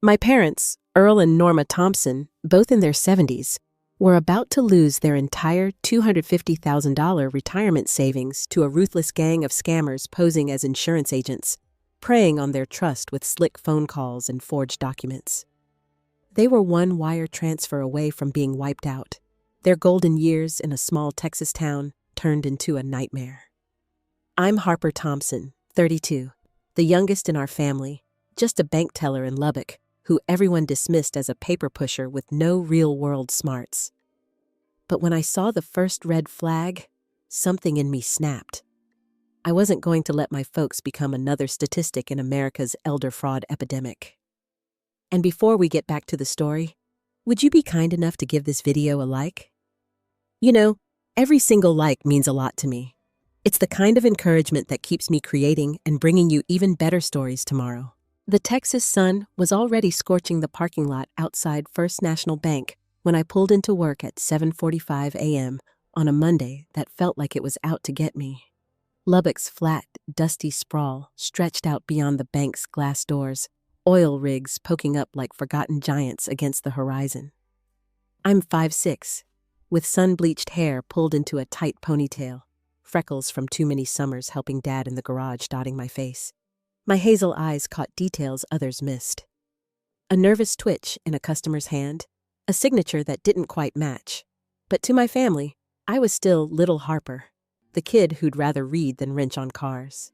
My parents, Earl and Norma Thompson, both in their 70s, were about to lose their entire $250,000 retirement savings to a ruthless gang of scammers posing as insurance agents, preying on their trust with slick phone calls and forged documents. They were one wire transfer away from being wiped out, their golden years in a small Texas town turned into a nightmare. I'm Harper Thompson, 32, the youngest in our family, just a bank teller in Lubbock, who everyone dismissed as a paper pusher with no real-world smarts. But when I saw the first red flag, something in me snapped. I wasn't going to let my folks become another statistic in America's elder fraud epidemic. And before we get back to the story, would you be kind enough to give this video a like? You know, every single like means a lot to me. It's the kind of encouragement that keeps me creating and bringing you even better stories tomorrow. The Texas sun was already scorching the parking lot outside First National Bank when I pulled into work at 7:45 a.m. on a Monday that felt like it was out to get me. Lubbock's flat, dusty sprawl stretched out beyond the bank's glass doors, oil rigs poking up like forgotten giants against the horizon. I'm 5'6", with sun-bleached hair pulled into a tight ponytail, freckles from too many summers helping Dad in the garage dotting my face. My hazel eyes caught details others missed. A nervous twitch in a customer's hand, a signature that didn't quite match. But to my family, I was still Little Harper, the kid who'd rather read than wrench on cars.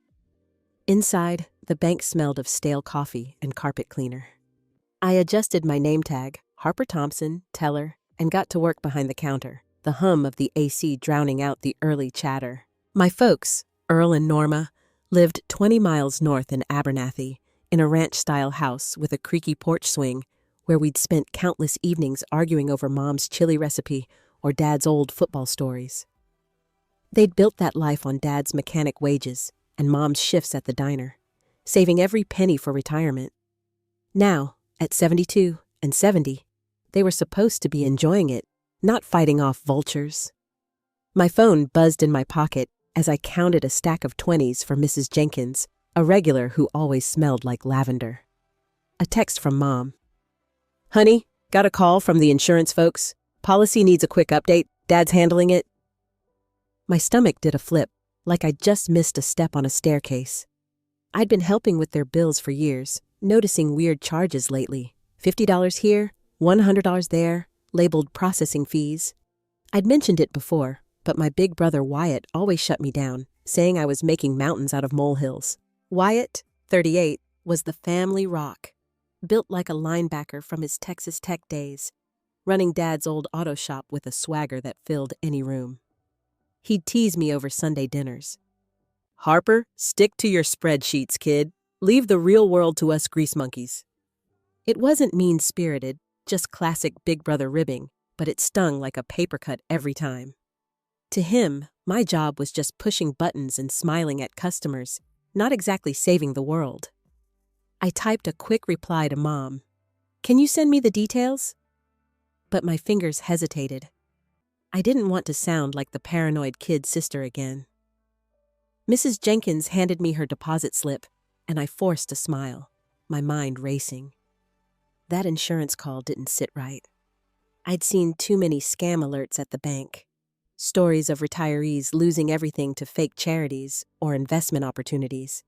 Inside, the bank smelled of stale coffee and carpet cleaner. I adjusted my name tag, Harper Thompson, teller, and got to work behind the counter, the hum of the AC drowning out the early chatter. My folks, Earl and Norma, lived 20 miles north in Abernathy, in a ranch-style house with a creaky porch swing where we'd spent countless evenings arguing over Mom's chili recipe or Dad's old football stories. They'd built that life on Dad's mechanic wages and Mom's shifts at the diner, saving every penny for retirement. Now, at 72 and 70, they were supposed to be enjoying it, not fighting off vultures. My phone buzzed in my pocket as I counted a stack of 20s for Mrs. Jenkins, a regular who always smelled like lavender. A text from Mom. "Honey, got a call from the insurance folks. Policy needs a quick update. Dad's handling it." My stomach did a flip, like I'd just missed a step on a staircase. I'd been helping with their bills for years, noticing weird charges lately. $50 here, $100 there, labeled processing fees. I'd mentioned it before, but my big brother Wyatt always shut me down, saying I was making mountains out of molehills. Wyatt, 38, was the family rock, built like a linebacker from his Texas Tech days, running Dad's old auto shop with a swagger that filled any room. He'd tease me over Sunday dinners. "Harper, stick to your spreadsheets, kid. Leave the real world to us grease monkeys." It wasn't mean-spirited, just classic big brother ribbing, but it stung like a paper cut every time. To him, my job was just pushing buttons and smiling at customers, not exactly saving the world. I typed a quick reply to Mom. "Can you send me the details?" But my fingers hesitated. I didn't want to sound like the paranoid kid sister again. Mrs. Jenkins handed me her deposit slip, and I forced a smile, my mind racing. That insurance call didn't sit right. I'd seen too many scam alerts at the bank. Stories of retirees losing everything to fake charities or investment opportunities.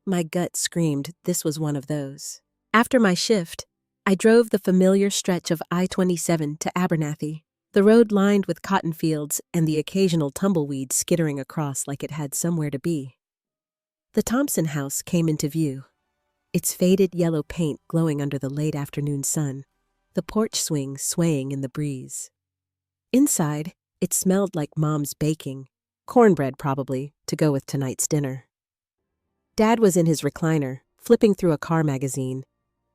My gut screamed this was one of those. After my shift, I drove the familiar stretch of I-27 to Abernathy, the road lined with cotton fields and the occasional tumbleweed skittering across like it had somewhere to be. The Thompson house came into view, its faded yellow paint glowing under the late afternoon sun, the porch swing swaying in the breeze. Inside, it smelled like Mom's baking, cornbread probably, to go with tonight's dinner. Dad was in his recliner, flipping through a car magazine,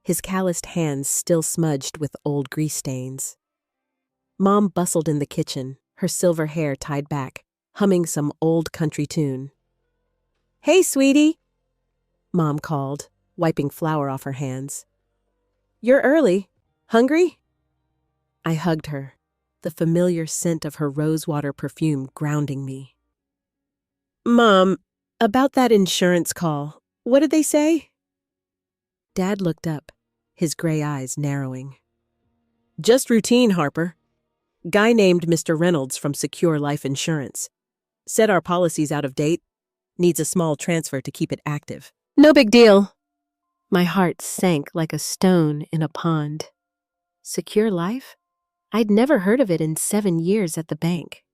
his calloused hands still smudged with old grease stains. Mom bustled in the kitchen, her silver hair tied back, humming some old country tune. "Hey, sweetie," Mom called, wiping flour off her hands. "You're early. Hungry?" I hugged her, the familiar scent of her rosewater perfume grounding me. "Mom, about that insurance call, what did they say?" Dad looked up, his gray eyes narrowing. Just routine, Harper. Guy named Mr. Reynolds from Secure Life Insurance. Said our policy's out of date. Needs a small transfer to keep it active. No big deal. My heart sank like a stone in a pond. Secure Life? I'd never heard of it in 7 years at the bank.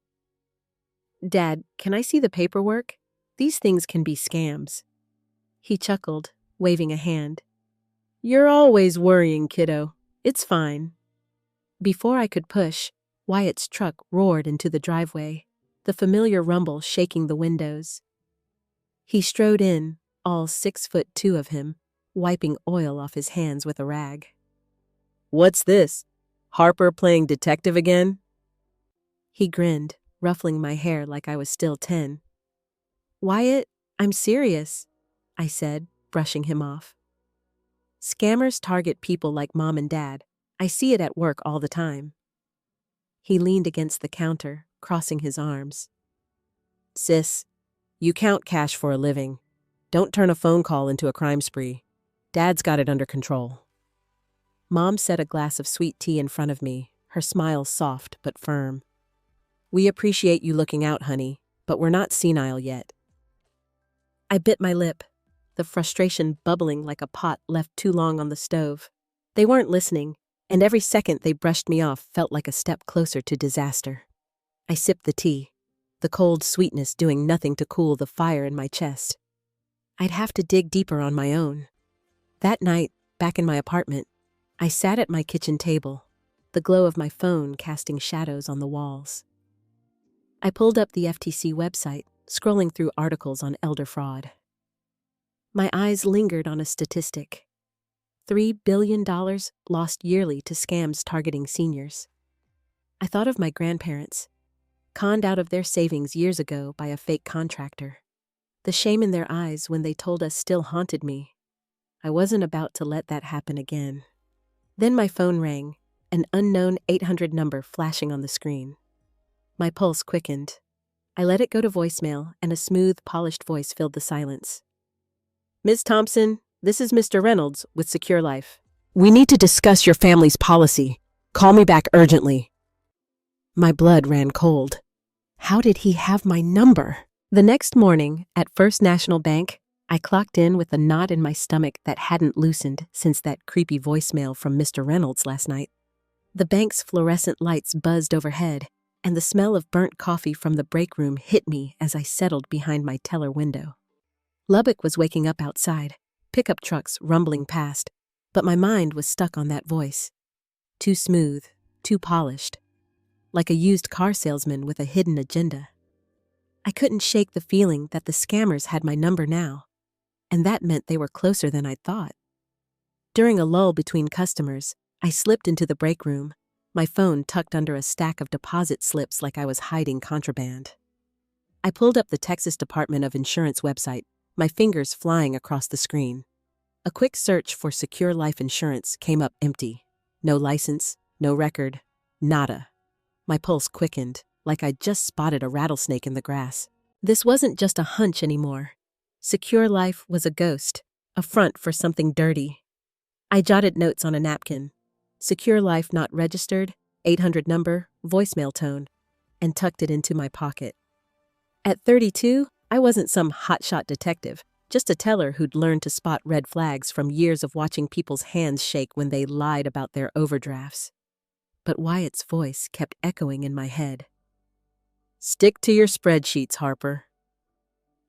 Dad, can I see the paperwork? These things can be scams. He chuckled, waving a hand. You're always worrying, kiddo. It's fine. Before I could push, Wyatt's truck roared into the driveway, the familiar rumble shaking the windows. He strode in, all 6'2" of him, wiping oil off his hands with a rag. What's this? Harper playing detective again? He grinned, ruffling my hair like I was still 10. Wyatt, I'm serious, I said, brushing him off. Scammers target people like Mom and Dad. I see it at work all the time. He leaned against the counter, crossing his arms. Sis, you count cash for a living. Don't turn a phone call into a crime spree. Dad's got it under control. Mom set a glass of sweet tea in front of me, her smile soft but firm. We appreciate you looking out, honey, but we're not senile yet. I bit my lip, the frustration bubbling like a pot left too long on the stove. They weren't listening, and every second they brushed me off felt like a step closer to disaster. I sipped the tea, the cold sweetness doing nothing to cool the fire in my chest. I'd have to dig deeper on my own. That night, back in my apartment, I sat at my kitchen table, the glow of my phone casting shadows on the walls. I pulled up the FTC website, scrolling through articles on elder fraud. My eyes lingered on a statistic. $3 billion lost yearly to scams targeting seniors. I thought of my grandparents, conned out of their savings years ago by a fake contractor. The shame in their eyes when they told us still haunted me. I wasn't about to let that happen again. Then my phone rang, an unknown 800 number flashing on the screen. My pulse quickened. I let it go to voicemail, and a smooth, polished voice filled the silence. Ms. Thompson, this is Mr. Reynolds with Secure Life. We need to discuss your family's policy. Call me back urgently. My blood ran cold. How did he have my number? The next morning, at First National Bank, I clocked in with a knot in my stomach that hadn't loosened since that creepy voicemail from Mr. Reynolds last night. The bank's fluorescent lights buzzed overhead, and the smell of burnt coffee from the break room hit me as I settled behind my teller window. Lubbock was waking up outside, pickup trucks rumbling past, but my mind was stuck on that voice. Too smooth, too polished, like a used car salesman with a hidden agenda. I couldn't shake the feeling that the scammers had my number now, and that meant they were closer than I'd thought. During a lull between customers, I slipped into the break room, my phone tucked under a stack of deposit slips like I was hiding contraband. I pulled up the Texas Department of Insurance website, my fingers flying across the screen. A quick search for Secure Life Insurance came up empty. No license, no record, nada. My pulse quickened, like I'd just spotted a rattlesnake in the grass. This wasn't just a hunch anymore. Secure Life was a ghost, a front for something dirty. I jotted notes on a napkin. Secure Life not registered, 800 number, voicemail tone, and tucked it into my pocket. At 32, I wasn't some hotshot detective, just a teller who'd learned to spot red flags from years of watching people's hands shake when they lied about their overdrafts. But Wyatt's voice kept echoing in my head. Stick to your spreadsheets, Harper.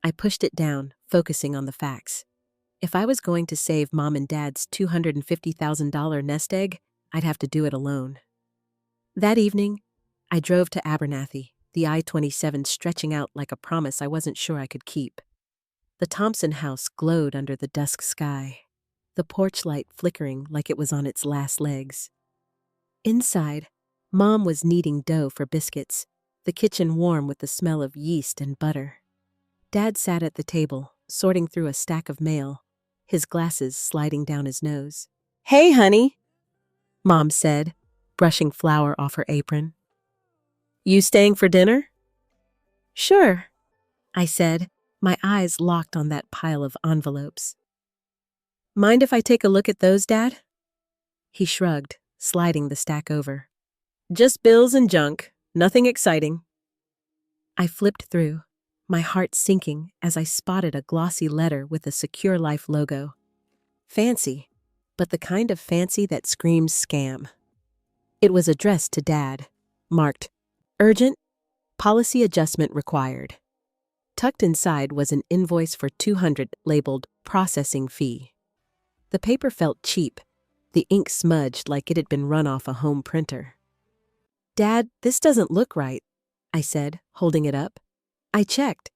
I pushed it down, focusing on the facts. If I was going to save Mom and Dad's $250,000 nest egg, I'd have to do it alone. That evening, I drove to Abernathy, the I-27 stretching out like a promise I wasn't sure I could keep. The Thompson house glowed under the dusk sky, the porch light flickering like it was on its last legs. Inside, Mom was kneading dough for biscuits, the kitchen warm with the smell of yeast and butter. Dad sat at the table, sorting through a stack of mail, his glasses sliding down his nose. Hey, honey, Mom said, brushing flour off her apron. You staying for dinner? Sure, I said, my eyes locked on that pile of envelopes. Mind if I take a look at those, Dad? He shrugged, sliding the stack over. Just bills and junk, nothing exciting. I flipped through, my heart sinking as I spotted a glossy letter with a Secure Life logo. Fancy, but the kind of fancy that screams scam. It was addressed to Dad, marked, Urgent, Policy Adjustment Required. Tucked inside was an invoice for $200 labeled Processing Fee. The paper felt cheap, the ink smudged like it had been run off a home printer. Dad, this doesn't look right, I said, holding it up. I checked.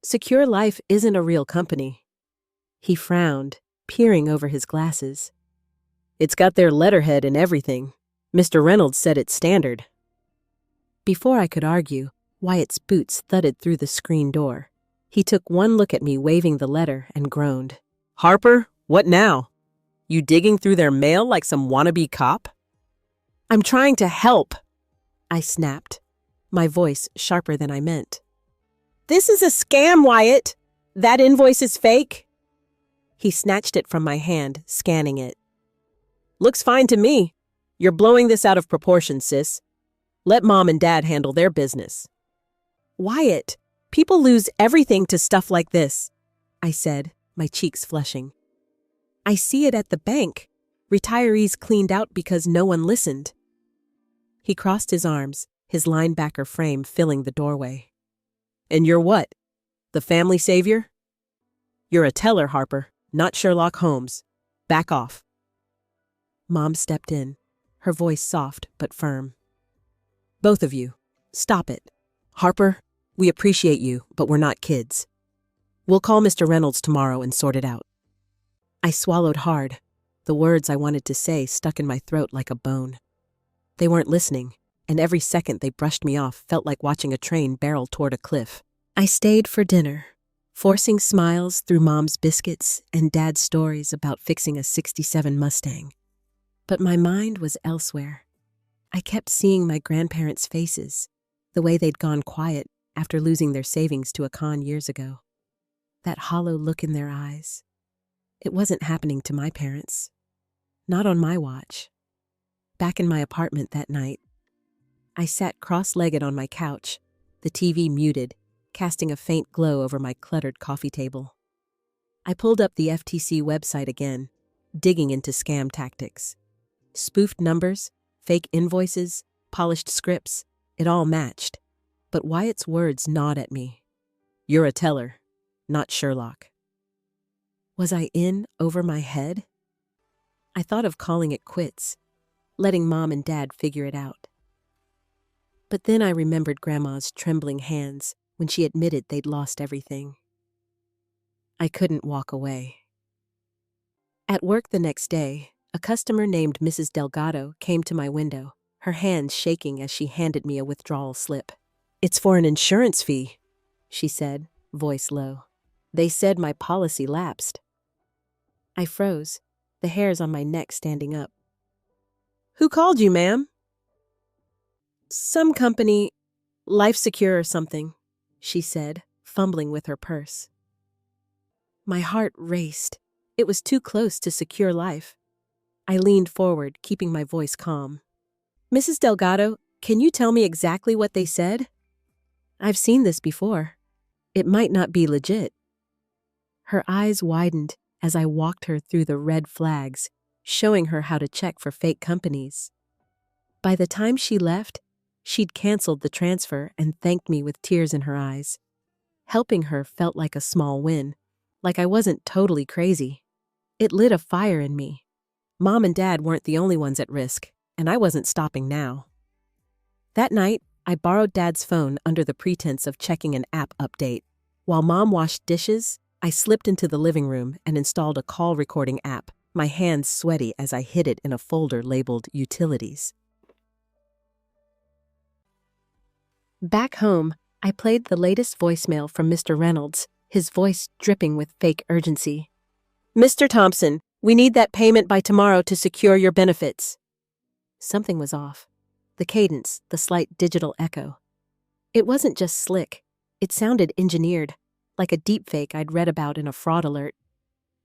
Secure Life isn't a real company. He frowned, peering over his glasses. It's got their letterhead and everything. Mr. Reynolds said it's standard. Before I could argue, Wyatt's boots thudded through the screen door. He took one look at me waving the letter and groaned. Harper, what now? You digging through their mail like some wannabe cop? I'm trying to help, I snapped, my voice sharper than I meant. This is a scam, Wyatt. That invoice is fake. He snatched it from my hand, scanning it. Looks fine to me. You're blowing this out of proportion, sis. Let Mom and Dad handle their business. Wyatt, people lose everything to stuff like this, I said, my cheeks flushing. I see it at the bank. Retirees cleaned out because no one listened. He crossed his arms, his linebacker frame filling the doorway. And you're what? The family savior? You're a teller, Harper, not Sherlock Holmes. Back off. Mom stepped in, her voice soft but firm. Both of you, stop it. Harper, we appreciate you, but we're not kids. We'll call Mr. Reynolds tomorrow and sort it out. I swallowed hard. The words I wanted to say stuck in my throat like a bone. They weren't listening, and every second they brushed me off felt like watching a train barrel toward a cliff. I stayed for dinner, forcing smiles through Mom's biscuits and Dad's stories about fixing a '67 Mustang. But my mind was elsewhere. I kept seeing my grandparents' faces, the way they'd gone quiet after losing their savings to a con years ago. That hollow look in their eyes. It wasn't happening to my parents. Not on my watch. Back in my apartment that night, I sat cross-legged on my couch, the TV muted, casting a faint glow over my cluttered coffee table. I pulled up the FTC website again, digging into scam tactics. Spoofed numbers, fake invoices, polished scripts, it all matched. But Wyatt's words gnawed at me. You're a teller, not Sherlock. Was I in over my head? I thought of calling it quits, letting Mom and Dad figure it out. But then I remembered Grandma's trembling hands when she admitted they'd lost everything. I couldn't walk away. At work the next day, a customer named Mrs. Delgado came to my window, her hands shaking as she handed me a withdrawal slip. It's for an insurance fee, she said, voice low. They said my policy lapsed. I froze, the hairs on my neck standing up. Who called you, ma'am? Some company, Life Secure or something, she said, fumbling with her purse. My heart raced. It was too close to Secure Life. I leaned forward, keeping my voice calm. Mrs. Delgado, can you tell me exactly what they said? I've seen this before. It might not be legit. Her eyes widened as I walked her through the red flags, showing her how to check for fake companies. By the time she left, she'd canceled the transfer and thanked me with tears in her eyes. Helping her felt like a small win, like I wasn't totally crazy. It lit a fire in me. Mom and Dad weren't the only ones at risk, and I wasn't stopping now. That night, I borrowed Dad's phone under the pretense of checking an app update. While Mom washed dishes, I slipped into the living room and installed a call recording app, my hands sweaty as I hid it in a folder labeled Utilities. Back home, I played the latest voicemail from Mr. Reynolds, his voice dripping with fake urgency. Mr. Thompson, we need that payment by tomorrow to secure your benefits. Something was off. The cadence, the slight digital echo. It wasn't just slick. It sounded engineered, like a deepfake I'd read about in a fraud alert.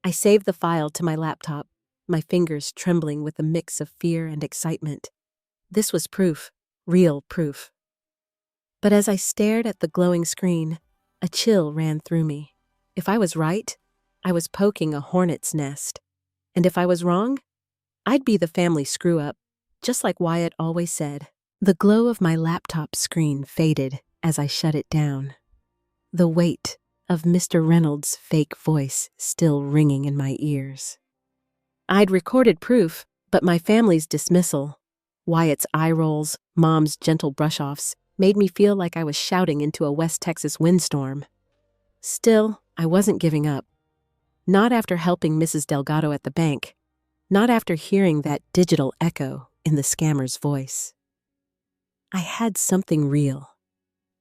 I saved the file to my laptop, my fingers trembling with a mix of fear and excitement. This was proof, real proof. But as I stared at the glowing screen, a chill ran through me. If I was right, I was poking a hornet's nest. And if I was wrong, I'd be the family screw-up, just like Wyatt always said. The glow of my laptop screen faded as I shut it down. The weight of Mr. Reynolds' fake voice still ringing in my ears. I'd recorded proof, but my family's dismissal, Wyatt's eye rolls, Mom's gentle brush-offs, made me feel like I was shouting into a West Texas windstorm. Still, I wasn't giving up. Not after helping Mrs. Delgado at the bank. Not after hearing that digital echo in the scammer's voice. I had something real,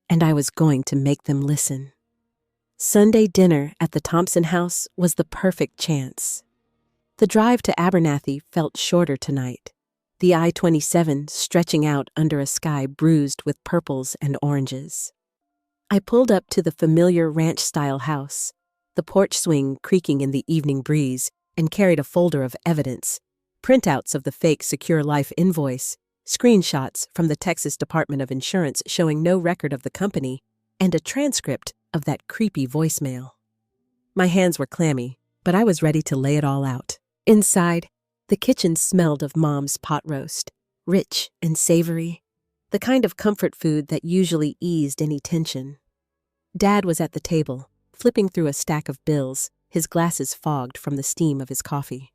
and I was going to make them listen. Sunday dinner at the Thompson house was the perfect chance. The drive to Abernathy felt shorter tonight, the I-27 stretching out under a sky bruised with purples and oranges. I pulled up to the familiar ranch-style house, the porch swing creaking in the evening breeze, and carried a folder of evidence, printouts of the fake Secure Life invoice, screenshots from the Texas Department of Insurance showing no record of the company, and a transcript of that creepy voicemail. My hands were clammy, but I was ready to lay it all out. Inside, the kitchen smelled of Mom's pot roast, rich and savory, the kind of comfort food that usually eased any tension. Dad was at the table, flipping through a stack of bills, his glasses fogged from the steam of his coffee.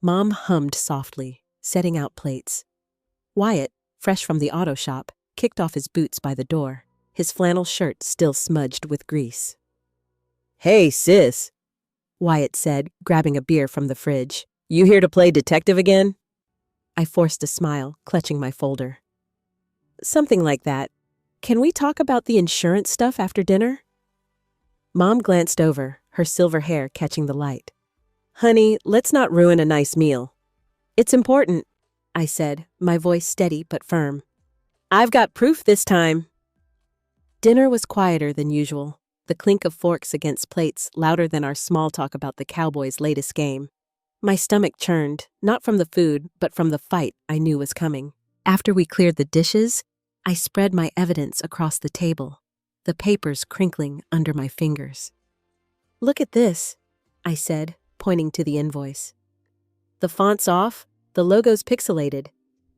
Mom hummed softly, setting out plates. Wyatt, fresh from the auto shop, kicked off his boots by the door, his flannel shirt still smudged with grease. "Hey, sis," Wyatt said, grabbing a beer from the fridge. "You here to play detective again?" I forced a smile, clutching my folder. "Something like that. Can we talk about the insurance stuff after dinner?" Mom glanced over, her silver hair catching the light. "Honey, let's not ruin a nice meal." "It's important," I said, my voice steady but firm. "I've got proof this time." Dinner was quieter than usual, the clink of forks against plates louder than our small talk about the Cowboys' latest game. My stomach churned, not from the food, but from the fight I knew was coming. After we cleared the dishes, I spread my evidence across the table, the papers crinkling under my fingers. "Look at this," I said, pointing to the invoice. "The font's off, the logo's pixelated.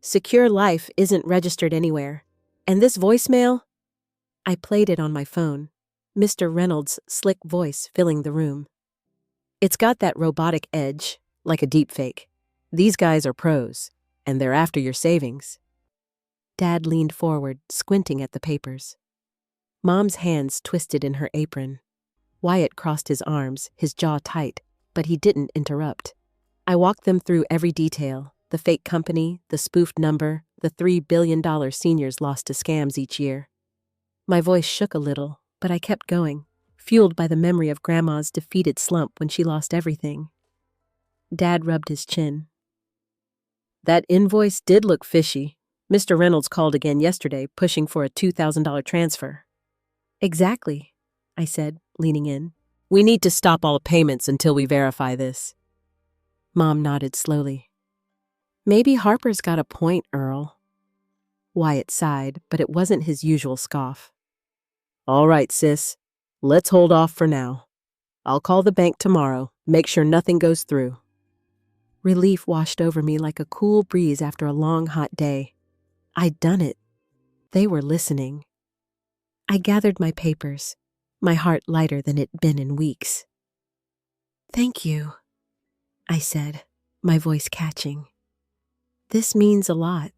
Secure Life isn't registered anywhere. And this voicemail?" I played it on my phone, Mr. Reynolds' slick voice filling the room. "It's got that robotic edge, like a deepfake. These guys are pros, and they're after your savings." Dad leaned forward, squinting at the papers. Mom's hands twisted in her apron. Wyatt crossed his arms, his jaw tight, but he didn't interrupt. I walked them through every detail, the fake company, the spoofed number, the $3 billion seniors lost to scams each year. My voice shook a little, but I kept going, fueled by the memory of Grandma's defeated slump when she lost everything. Dad rubbed his chin. "That invoice did look fishy. Mr. Reynolds called again yesterday, pushing for a $2,000 transfer." "Exactly," I said, leaning in. "We need to stop all payments until we verify this." Mom nodded slowly. "Maybe Harper's got a point, Earl." Wyatt sighed, but it wasn't his usual scoff. "All right, sis. Let's hold off for now. I'll call the bank tomorrow, make sure nothing goes through." Relief washed over me like a cool breeze after a long, hot day. I'd done it. They were listening. I gathered my papers, my heart lighter than it'd been in weeks. "Thank you," I said, my voice catching. "This means a lot."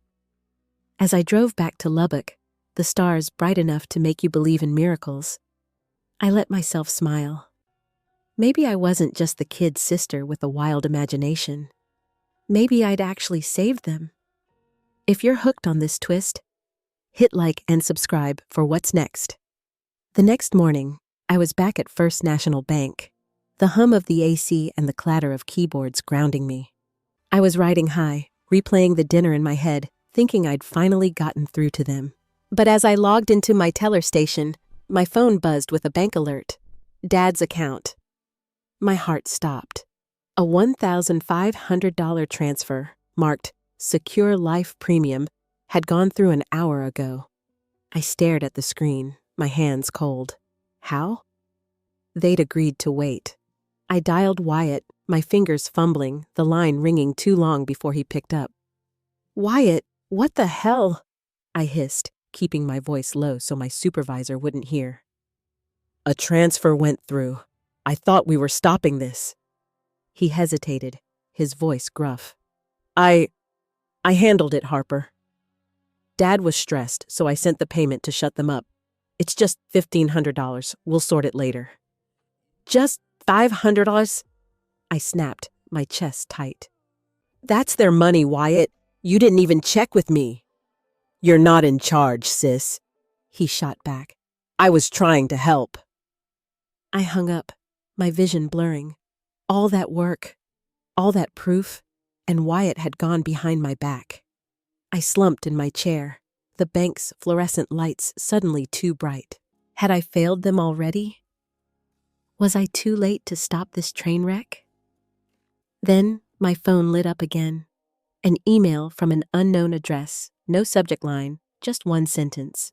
As I drove back to Lubbock, the stars bright enough to make you believe in miracles, I let myself smile. Maybe I wasn't just the kid's sister with a wild imagination. Maybe I'd actually saved them. If you're hooked on this twist, hit like and subscribe for what's next. The next morning, I was back at First National Bank, the hum of the AC and the clatter of keyboards grounding me. I was riding high, replaying the dinner in my head, thinking I'd finally gotten through to them. But as I logged into my teller station, my phone buzzed with a bank alert. Dad's account. My heart stopped. A $1,500 transfer, marked Secure Life Premium, had gone through an hour ago. I stared at the screen, my hands cold. How? They'd agreed to wait. I dialed Wyatt, my fingers fumbling, the line ringing too long before he picked up. "Wyatt, what the hell?" I hissed, keeping my voice low so my supervisor wouldn't hear. "A transfer went through. I thought we were stopping this." He hesitated, his voice gruff. I handled it, Harper. Dad was stressed, so I sent the payment to shut them up. It's just $1,500. We'll sort it later." "Just $500? I snapped, my chest tight. "That's their money, Wyatt. You didn't even check with me." "You're not in charge, sis," he shot back. "I was trying to help." I hung up, my vision blurring. All that work, all that proof, and Wyatt had gone behind my back. I slumped in my chair, the bank's fluorescent lights suddenly too bright. Had I failed them already? Was I too late to stop this train wreck? Then my phone lit up again. An email from an unknown address, no subject line, just one sentence.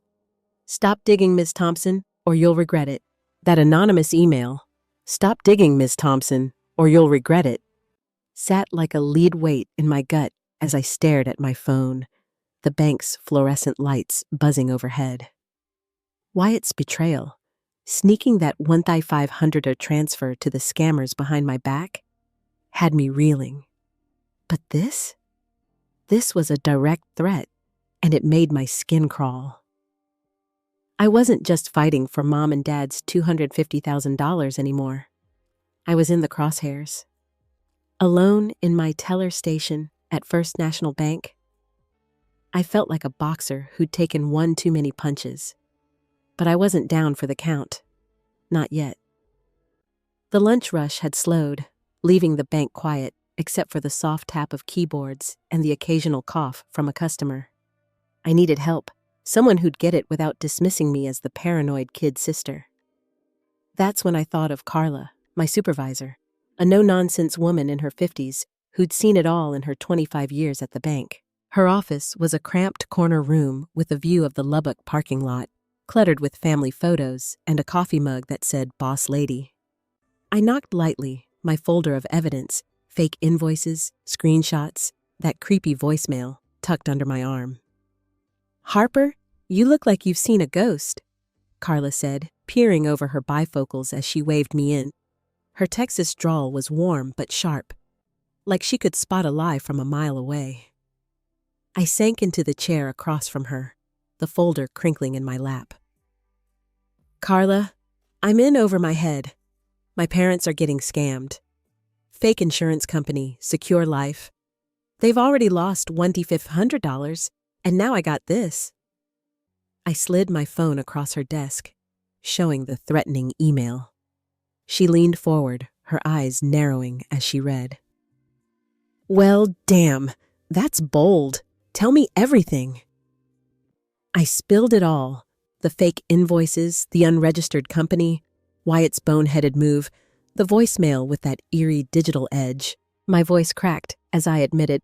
"Stop digging, Ms. Thompson, or you'll regret it." That anonymous email, "Stop digging, Ms. Thompson, or you'll regret it," sat like a lead weight in my gut as I stared at my phone, the bank's fluorescent lights buzzing overhead. Wyatt's betrayal, sneaking that $1,500 transfer to the scammers behind my back, had me reeling. But this? This was a direct threat, and it made my skin crawl. I wasn't just fighting for Mom and Dad's $250,000 anymore. I was in the crosshairs. Alone in my teller station at First National Bank, I felt like a boxer who'd taken one too many punches. But I wasn't down for the count. Not yet. The lunch rush had slowed, leaving the bank quiet except for the soft tap of keyboards and the occasional cough from a customer. I needed help, someone who'd get it without dismissing me as the paranoid kid sister. That's when I thought of Carla, my supervisor, a no-nonsense woman in her 50s who'd seen it all in her 25 years at the bank. Her office was a cramped corner room with a view of the Lubbock parking lot, cluttered with family photos and a coffee mug that said Boss Lady. I knocked lightly, my folder of evidence, fake invoices, screenshots, that creepy voicemail, tucked under my arm. "Harper, you look like you've seen a ghost," Carla said, peering over her bifocals as she waved me in. Her Texas drawl was warm but sharp, like she could spot a lie from a mile away. I sank into the chair across from her, the folder crinkling in my lap. "Carla, I'm in over my head. My parents are getting scammed. Fake insurance company, Secure Life. They've already lost $2,500, and now I got this." I slid my phone across her desk, showing the threatening email. She leaned forward, her eyes narrowing as she read. "Well, damn, that's bold. Tell me everything." I spilled it all, the fake invoices, the unregistered company, Wyatt's boneheaded move, the voicemail with that eerie digital edge. My voice cracked as I admitted,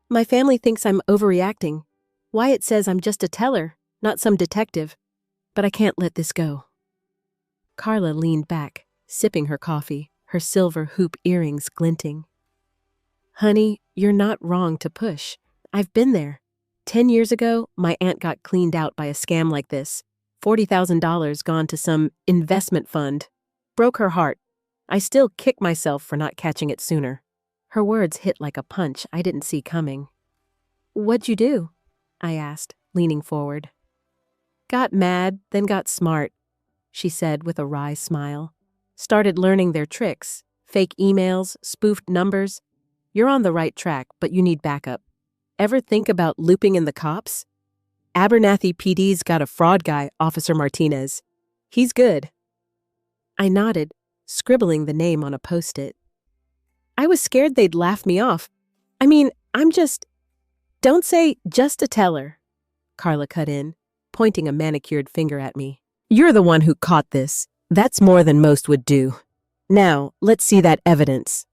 "My family thinks I'm overreacting. Wyatt says I'm just a teller, not some detective, but I can't let this go." Carla leaned back, sipping her coffee, her silver hoop earrings glinting. "Honey, you're not wrong to push. I've been there. 10 years ago, my aunt got cleaned out by a scam like this. $40,000 gone to some investment fund. Broke her heart. I still kick myself for not catching it sooner." Her words hit like a punch I didn't see coming. "What'd you do?" I asked, leaning forward. "Got mad, then got smart," she said with a wry smile. "Started learning their tricks. Fake emails, spoofed numbers. You're on the right track, but you need backup. Ever think about looping in the cops? Abernathy PD's got a fraud guy, Officer Martinez. He's good." I nodded, scribbling the name on a Post-it. "I was scared they'd laugh me off. I mean, Don't say just a teller," Carla cut in, pointing a manicured finger at me. "You're the one who caught this. That's more than most would do. Now, let's see that evidence."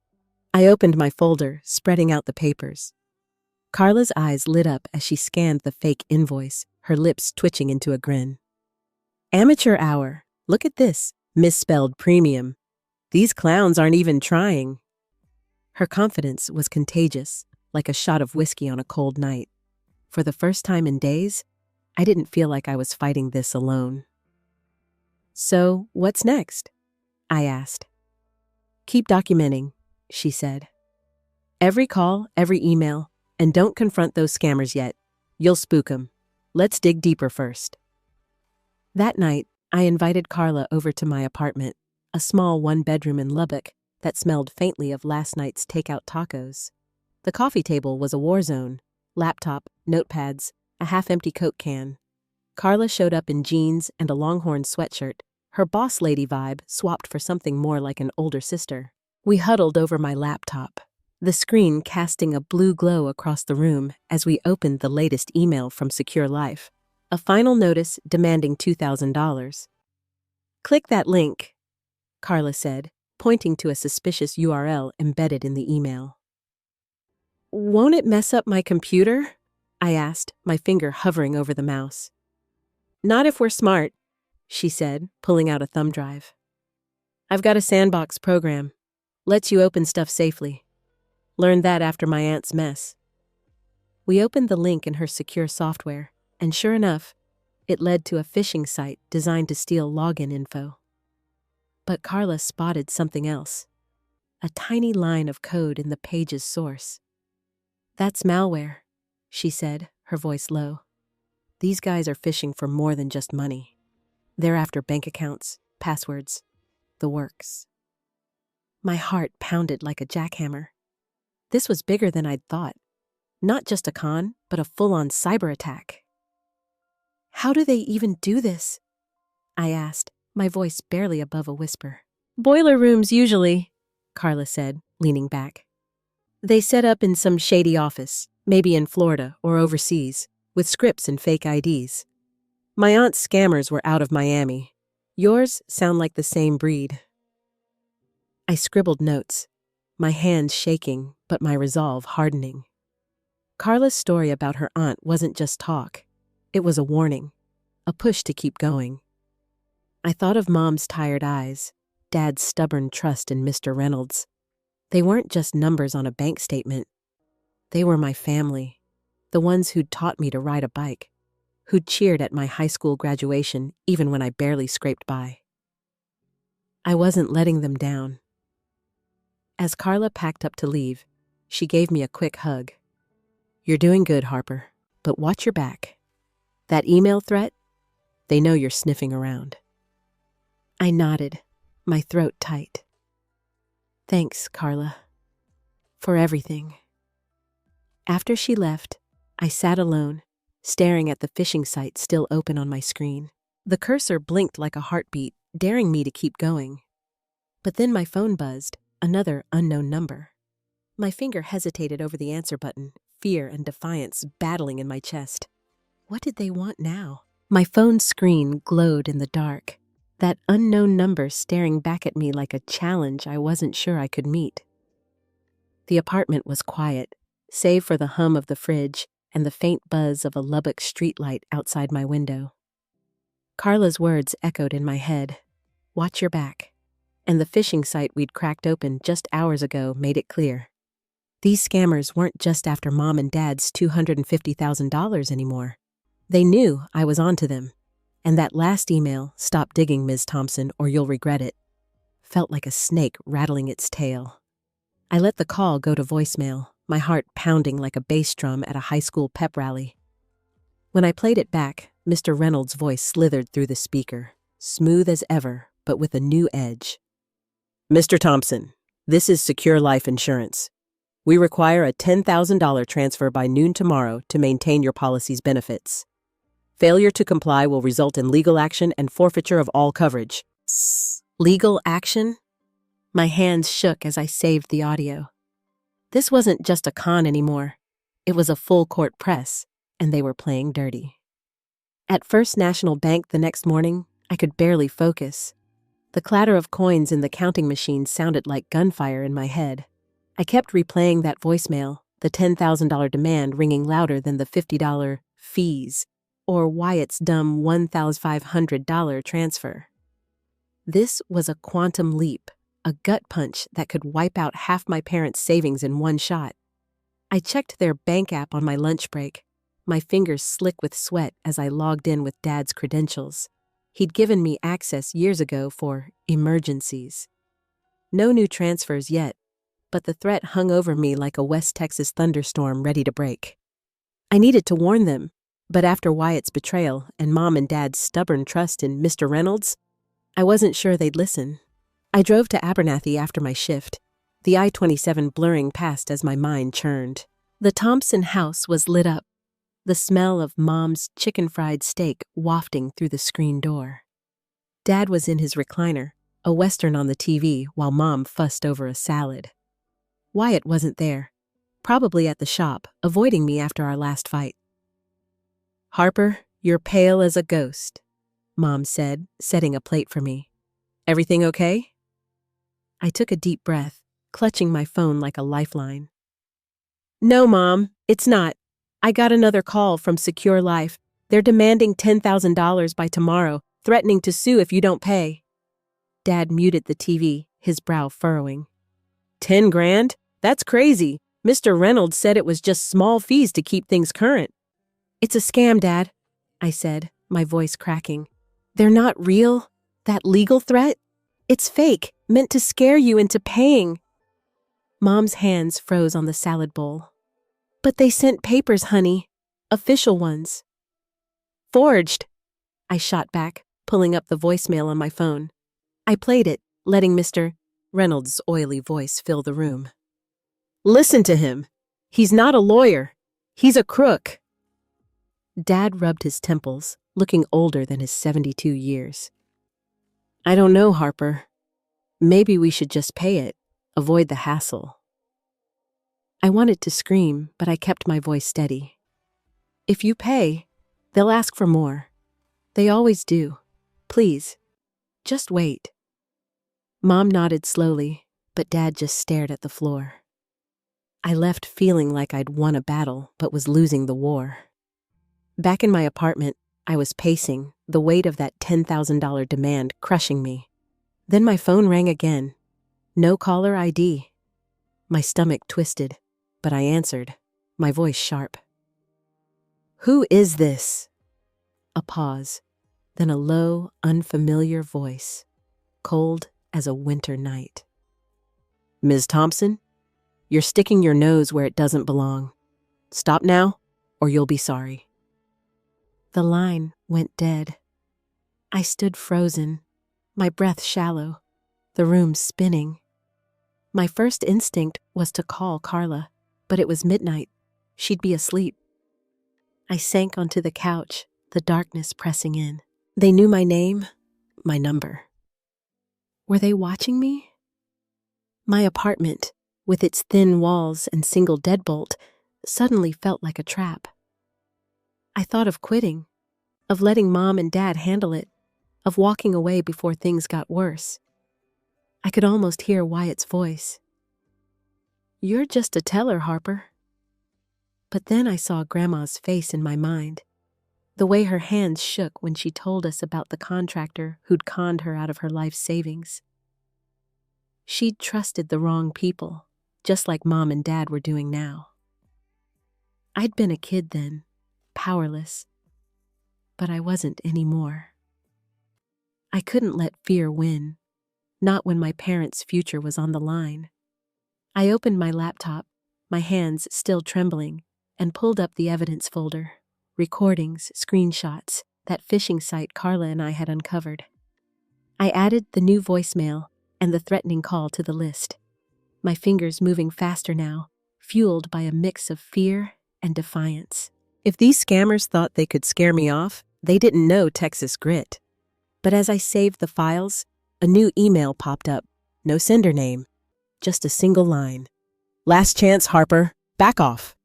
I opened my folder, spreading out the papers. Carla's eyes lit up as she scanned the fake invoice, her lips twitching into a grin. Amateur hour. Look at this. Misspelled premium. These clowns aren't even trying. Her confidence was contagious, like a shot of whiskey on a cold night. For the first time in days, I didn't feel like I was fighting this alone. So, what's next? I asked. Keep documenting, she said. Every call, every email, and don't confront those scammers yet. You'll spook 'em. Let's dig deeper first. That night, I invited Carla over to my apartment, a small one-bedroom in Lubbock that smelled faintly of last night's takeout tacos. The coffee table was a war zone. Laptop, notepads, a half-empty Coke can. Carla showed up in jeans and a Longhorn sweatshirt, her boss lady vibe swapped for something more like an older sister. We huddled over my laptop, the screen casting a blue glow across the room as we opened the latest email from Secure Life, a final notice demanding $2,000. Click that link, Carla said, pointing to a suspicious URL embedded in the email. Won't it mess up my computer? I asked, my finger hovering over the mouse. Not if we're smart, she said, pulling out a thumb drive. I've got a sandbox program. Lets you open stuff safely. Learned that after my aunt's mess. We opened the link in her secure software, and sure enough, it led to a phishing site designed to steal login info. But Carla spotted something else. A tiny line of code in the page's source. That's malware, she said, her voice low. These guys are phishing for more than just money. They're after bank accounts, passwords, the works. My heart pounded like a jackhammer. This was bigger than I'd thought. Not just a con, but a full-on cyber attack. How do they even do this? I asked, my voice barely above a whisper. Boiler rooms usually, Carla said, leaning back. They set up in some shady office, maybe in Florida or overseas, with scripts and fake IDs. My aunt's scammers were out of Miami. Yours sound like the same breed. I scribbled notes, my hands shaking, but my resolve hardening. Carla's story about her aunt wasn't just talk. It was a warning, a push to keep going. I thought of Mom's tired eyes, Dad's stubborn trust in Mr. Reynolds. They weren't just numbers on a bank statement. They were my family, the ones who'd taught me to ride a bike, who'd cheered at my high school graduation even when I barely scraped by. I wasn't letting them down. As Carla packed up to leave, she gave me a quick hug. You're doing good, Harper, but watch your back. That email threat? They know you're sniffing around. I nodded, my throat tight. Thanks, Carla, for everything. After she left, I sat alone, staring at the phishing site still open on my screen. The cursor blinked like a heartbeat, daring me to keep going. But then my phone buzzed, another unknown number. My finger hesitated over the answer button, fear and defiance battling in my chest. What did they want now? My phone screen glowed in the dark, that unknown number staring back at me like a challenge I wasn't sure I could meet. The apartment was quiet, save for the hum of the fridge and the faint buzz of a Lubbock streetlight outside my window. Carla's words echoed in my head. Watch your back. And the phishing site we'd cracked open just hours ago made it clear. These scammers weren't just after Mom and Dad's $250,000 anymore. They knew I was onto them. And that last email, "Stop digging, Ms. Thompson, or you'll regret it," felt like a snake rattling its tail. I let the call go to voicemail, my heart pounding like a bass drum at a high school pep rally. When I played it back, Mr. Reynolds' voice slithered through the speaker, smooth as ever, but with a new edge. Mr. Thompson, this is Secure Life Insurance. We require a $10,000 transfer by noon tomorrow to maintain your policy's benefits. Failure to comply will result in legal action and forfeiture of all coverage. Legal action? My hands shook as I saved the audio. This wasn't just a con anymore. It was a full-court press, and they were playing dirty. At First National Bank the next morning, I could barely focus. The clatter of coins in the counting machine sounded like gunfire in my head. I kept replaying that voicemail, the $10,000 demand ringing louder than the $50 fees, or Wyatt's dumb $1,500 transfer. This was a quantum leap, a gut punch that could wipe out half my parents' savings in one shot. I checked their bank app on my lunch break, my fingers slick with sweat as I logged in with Dad's credentials. He'd given me access years ago for emergencies. No new transfers yet, but the threat hung over me like a West Texas thunderstorm ready to break. I needed to warn them, but after Wyatt's betrayal and Mom and Dad's stubborn trust in Mr. Reynolds, I wasn't sure they'd listen. I drove to Abernathy after my shift, the I-27 blurring past as my mind churned. The Thompson house was lit up, the smell of Mom's chicken fried steak wafting through the screen door. Dad was in his recliner, a Western on the TV, while Mom fussed over a salad. Wyatt wasn't there, probably at the shop, avoiding me after our last fight. "Harper, you're pale as a ghost," Mom said, setting a plate for me. "Everything okay?" I took a deep breath, clutching my phone like a lifeline. "No, Mom, it's not. I got another call from Secure Life. They're demanding $10,000 by tomorrow, threatening to sue if you don't pay." Dad muted the TV, his brow furrowing. 10 grand? That's crazy. Mr. Reynolds said it was just small fees to keep things current. "It's a scam, Dad," I said, my voice cracking. "They're not real. That legal threat? It's fake, meant to scare you into paying." Mom's hands froze on the salad bowl. "But they sent papers, honey. Official ones." "Forged," I shot back, pulling up the voicemail on my phone. I played it, letting Mr. Reynolds' oily voice fill the room. "Listen to him. He's not a lawyer. He's a crook." Dad rubbed his temples, looking older than his 72 years. "I don't know, Harper. Maybe we should just pay it, avoid the hassle." I wanted to scream, but I kept my voice steady. "If you pay, they'll ask for more. They always do. Please, just wait." Mom nodded slowly, but Dad just stared at the floor. I left feeling like I'd won a battle, but was losing the war. Back in my apartment, I was pacing, the weight of that $10,000 demand crushing me. Then my phone rang again. No caller ID. My stomach twisted, but I answered, my voice sharp. "Who is this?" A pause, then a low, unfamiliar voice, cold as a winter night. "Ms. Thompson, you're sticking your nose where it doesn't belong. Stop now, or you'll be sorry." The line went dead. I stood frozen, my breath shallow, the room spinning. My first instinct was to call Carla, but it was midnight. She'd be asleep. I sank onto the couch, the darkness pressing in. They knew my name, my number. Were they watching me? My apartment, with its thin walls and single deadbolt, suddenly felt like a trap. I thought of quitting, of letting Mom and Dad handle it, of walking away before things got worse. I could almost hear Wyatt's voice. "You're just a teller, Harper." But then I saw Grandma's face in my mind, the way her hands shook when she told us about the contractor who'd conned her out of her life's savings. She'd trusted the wrong people, just like Mom and Dad were doing now. I'd been a kid then, powerless, but I wasn't anymore. I couldn't let fear win, not when my parents' future was on the line. I opened my laptop, my hands still trembling, and pulled up the evidence folder, recordings, screenshots, that phishing site Carla and I had uncovered. I added the new voicemail and the threatening call to the list, my fingers moving faster now, fueled by a mix of fear and defiance. If these scammers thought they could scare me off, they didn't know Texas grit. But as I saved the files, a new email popped up. No sender name, just a single line. "Last chance, Harper. Back off."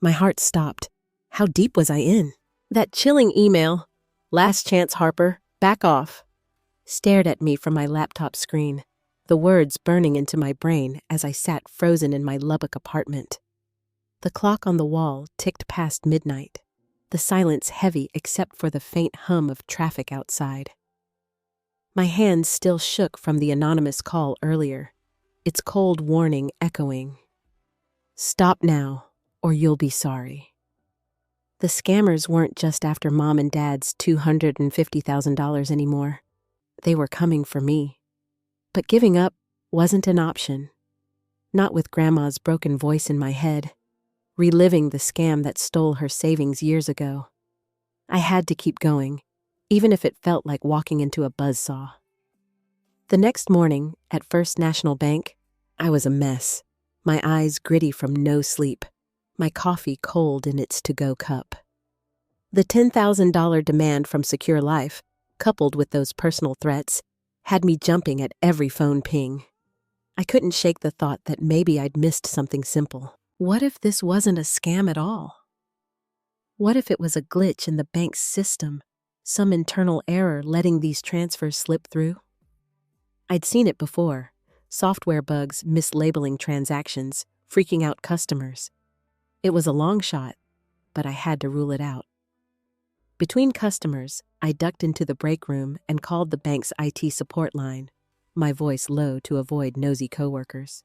My heart stopped. How deep was I in? That chilling email, "Last chance, Harper. Back off," stared at me from my laptop screen, the words burning into my brain as I sat frozen in my Lubbock apartment. The clock on the wall ticked past midnight, the silence heavy except for the faint hum of traffic outside. My hands still shook from the anonymous call earlier, its cold warning echoing. "Stop now, or you'll be sorry." The scammers weren't just after Mom and Dad's $250,000 anymore. They were coming for me. But giving up wasn't an option. Not with Grandma's broken voice in my head, reliving the scam that stole her savings years ago. I had to keep going, even if it felt like walking into a buzzsaw. The next morning, at First National Bank, I was a mess, my eyes gritty from no sleep, my coffee cold in its to-go cup. The $10,000 demand from Secure Life, coupled with those personal threats, had me jumping at every phone ping. I couldn't shake the thought that maybe I'd missed something simple. What if this wasn't a scam at all? What if it was a glitch in the bank's system, some internal error letting these transfers slip through? I'd seen it before, software bugs mislabeling transactions, freaking out customers. It was a long shot, but I had to rule it out. Between customers, I ducked into the break room and called the bank's IT support line, my voice low to avoid nosy coworkers.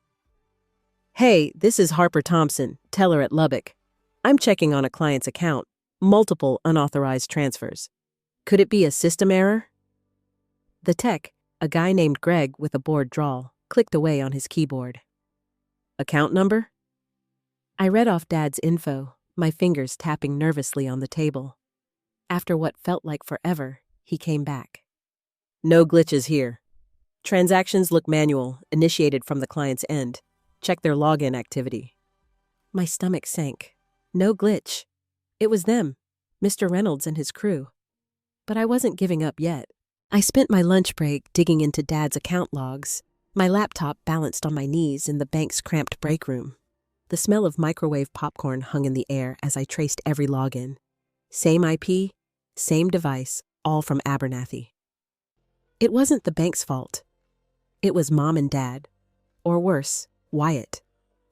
"Hey, this is Harper Thompson, teller at Lubbock. I'm checking on a client's account, multiple unauthorized transfers. Could it be a system error?" The tech, a guy named Greg with a bored drawl, clicked away on his keyboard. "Account number?" I read off Dad's info, my fingers tapping nervously on the table. After what felt like forever, he came back. "No glitches here. Transactions look manual, initiated from the client's end. Check their login activity." My stomach sank. No glitch. It was them, Mr. Reynolds and his crew. But I wasn't giving up yet. I spent my lunch break digging into Dad's account logs, my laptop balanced on my knees in the bank's cramped break room. The smell of microwave popcorn hung in the air as I traced every login. Same IP, same device, all from Abernathy. It wasn't the bank's fault. It was Mom and Dad, or worse, Wyatt,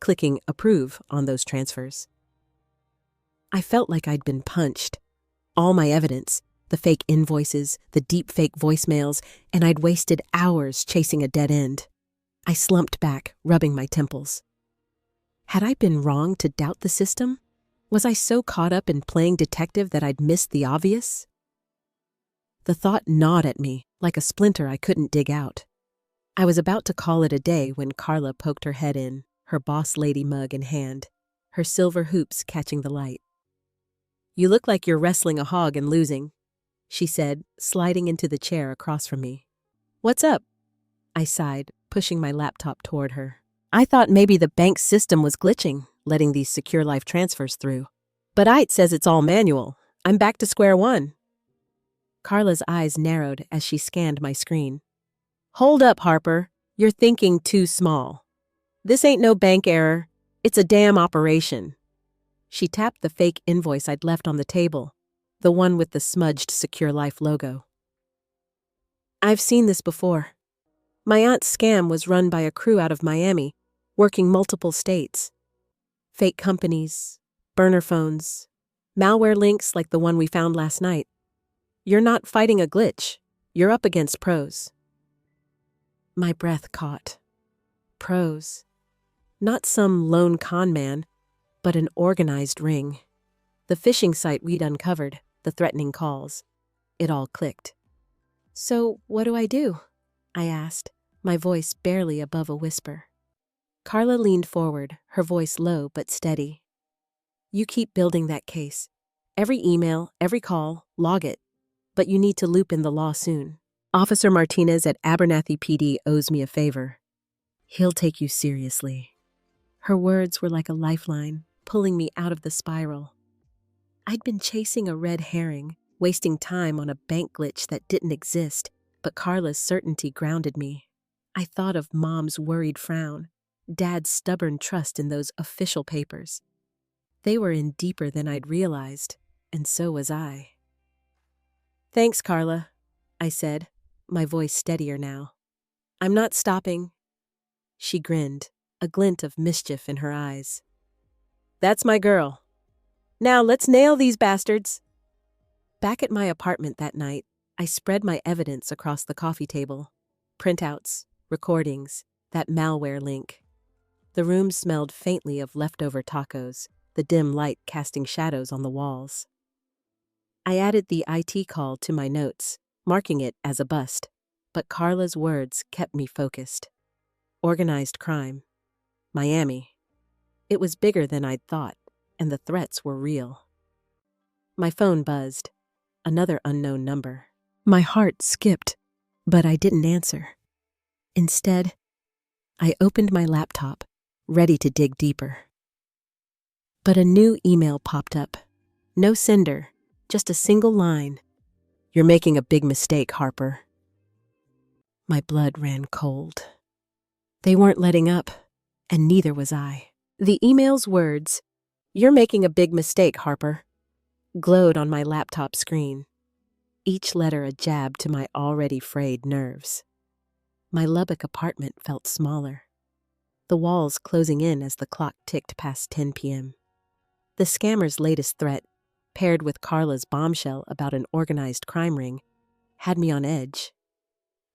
clicking approve on those transfers. I felt like I'd been punched. All my evidence, the fake invoices, the deep fake voicemails, and I'd wasted hours chasing a dead end. I slumped back, rubbing my temples. Had I been wrong to doubt the system? Was I so caught up in playing detective that I'd missed the obvious? The thought gnawed at me, like a splinter I couldn't dig out. I was about to call it a day when Carla poked her head in, her boss lady mug in hand, her silver hoops catching the light. "You look like you're wrestling a hog and losing," she said, sliding into the chair across from me. "What's up?" I sighed, pushing my laptop toward her. "I thought maybe the bank's system was glitching, letting these Secure Life transfers through. But IT says it's all manual. I'm back to square one." Carla's eyes narrowed as she scanned my screen. "Hold up, Harper. You're thinking too small. This ain't no bank error. It's a damn operation." She tapped the fake invoice I'd left on the table, the one with the smudged Secure Life logo. "I've seen this before. My aunt's scam was run by a crew out of Miami, working multiple states. Fake companies, burner phones, malware links like the one we found last night. You're not fighting a glitch. You're up against pros." My breath caught. Pros. Not some lone con man, but an organized ring. The phishing site we'd uncovered, the threatening calls. It all clicked. "So what do I do?" I asked, my voice barely above a whisper. Carla leaned forward, her voice low but steady. "You keep building that case. Every email, every call, log it. But you need to loop in the law soon. Officer Martinez at Abernathy PD owes me a favor. He'll take you seriously." Her words were like a lifeline, pulling me out of the spiral. I'd been chasing a red herring, wasting time on a bank glitch that didn't exist, but Carla's certainty grounded me. I thought of Mom's worried frown, Dad's stubborn trust in those official papers. They were in deeper than I'd realized, and so was I. "Thanks, Carla," I said, my voice steadier now. "I'm not stopping, She grinned, a glint of mischief in her eyes. That's my girl. Now let's nail these bastards. Back at my apartment that night, I spread my evidence across the coffee table. Printouts, recordings, that malware link. The room smelled faintly of leftover tacos, the dim light casting shadows on the walls. I added the IT call to my notes, marking it as a bust, but Carla's words kept me focused. Organized crime. Miami. It was bigger than I'd thought, and the threats were real. My phone buzzed. Another unknown number. My heart skipped, but I didn't answer. Instead, I opened my laptop, ready to dig deeper. But a new email popped up. No sender, just a single line. You're making a big mistake, Harper. My blood ran cold. They weren't letting up, and neither was I. The email's words, "You're making a big mistake, Harper," glowed on my laptop screen. Each letter a jab to my already frayed nerves. My Lubbock apartment felt smaller, the walls closing in as the clock ticked past 10 p.m. The scammer's latest threat, paired with Carla's bombshell about an organized crime ring, had me on edge.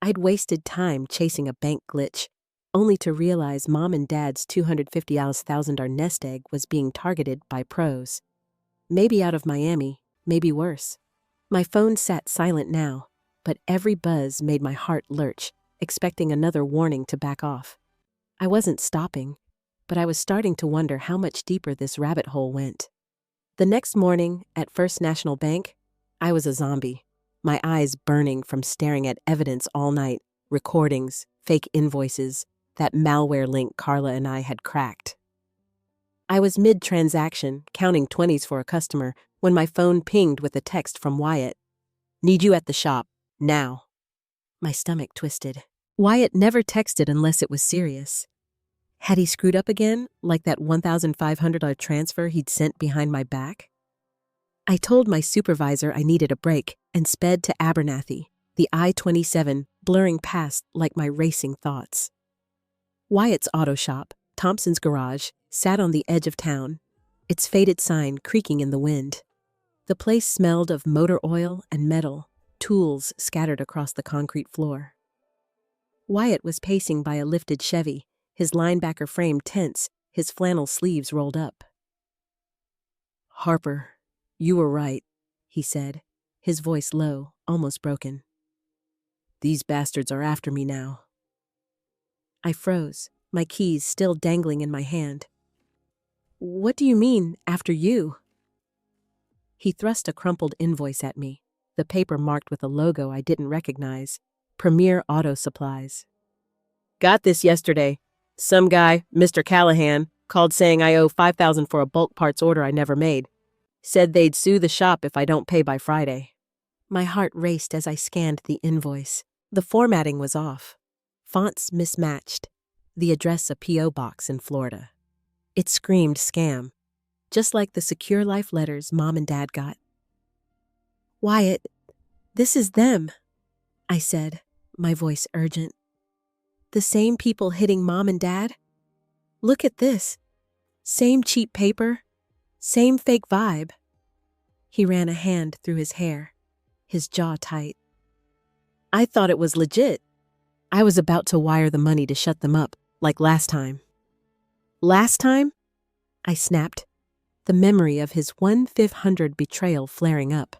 I'd wasted time chasing a bank glitch, only to realize Mom and Dad's $250,000 nest egg was being targeted by pros. Maybe out of Miami, maybe worse. My phone sat silent now, but every buzz made my heart lurch, expecting another warning to back off. I wasn't stopping, but I was starting to wonder how much deeper this rabbit hole went. The next morning, at First National Bank, I was a zombie, my eyes burning from staring at evidence all night, recordings, fake invoices, that malware link Carla and I had cracked. I was mid-transaction, counting 20s for a customer, when my phone pinged with a text from Wyatt. "Need you at the shop, now." My stomach twisted. Wyatt never texted unless it was serious. Had he screwed up again, like that $1,500 transfer he'd sent behind my back? I told my supervisor I needed a break and sped to Abernathy, the I-27 blurring past like my racing thoughts. Wyatt's auto shop, Thompson's garage, sat on the edge of town, its faded sign creaking in the wind. The place smelled of motor oil and metal, tools scattered across the concrete floor. Wyatt was pacing by a lifted Chevy, his linebacker frame tense, his flannel sleeves rolled up. "Harper, you were right," he said, his voice low, almost broken. "These bastards are after me now." I froze, my keys still dangling in my hand. "What do you mean, after you?" He thrust a crumpled invoice at me, the paper marked with a logo I didn't recognize, Premier Auto Supplies. "Got this yesterday. Some guy, Mr. Callahan, called saying I owe $5,000 for a bulk parts order I never made. Said they'd sue the shop if I don't pay by Friday." My heart raced as I scanned the invoice. The formatting was off. Fonts mismatched. The address a P.O. box in Florida. It screamed scam, just like the Secure Life letters Mom and Dad got. "Wyatt, this is them," I said, my voice urgent. "The same people hitting Mom and Dad? Look at this. Same cheap paper, same fake vibe." He ran a hand through his hair, his jaw tight. "I thought it was legit. I was about to wire the money to shut them up, like last time." "Last time?" I snapped, the memory of his 1/500 betrayal flaring up.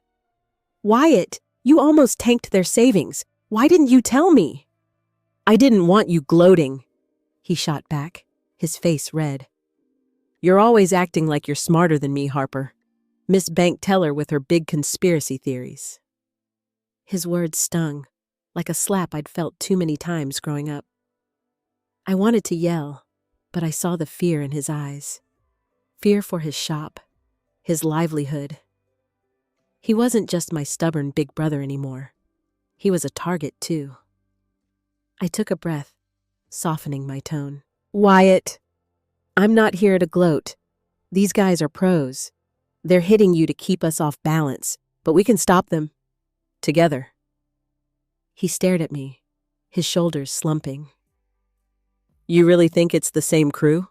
"Wyatt, you almost tanked their savings. Why didn't you tell me?" "I didn't want you gloating," he shot back, his face red. "You're always acting like you're smarter than me, Harper. Miss Bank Teller with her big conspiracy theories." His words stung, like a slap I'd felt too many times growing up. I wanted to yell, but I saw the fear in his eyes. Fear for his shop, his livelihood. He wasn't just my stubborn big brother anymore. He was a target, too. I took a breath, softening my tone. "Wyatt, I'm not here to gloat. These guys are pros. They're hitting you to keep us off balance, but we can stop them. Together." He stared at me, his shoulders slumping. You really think it's the same crew?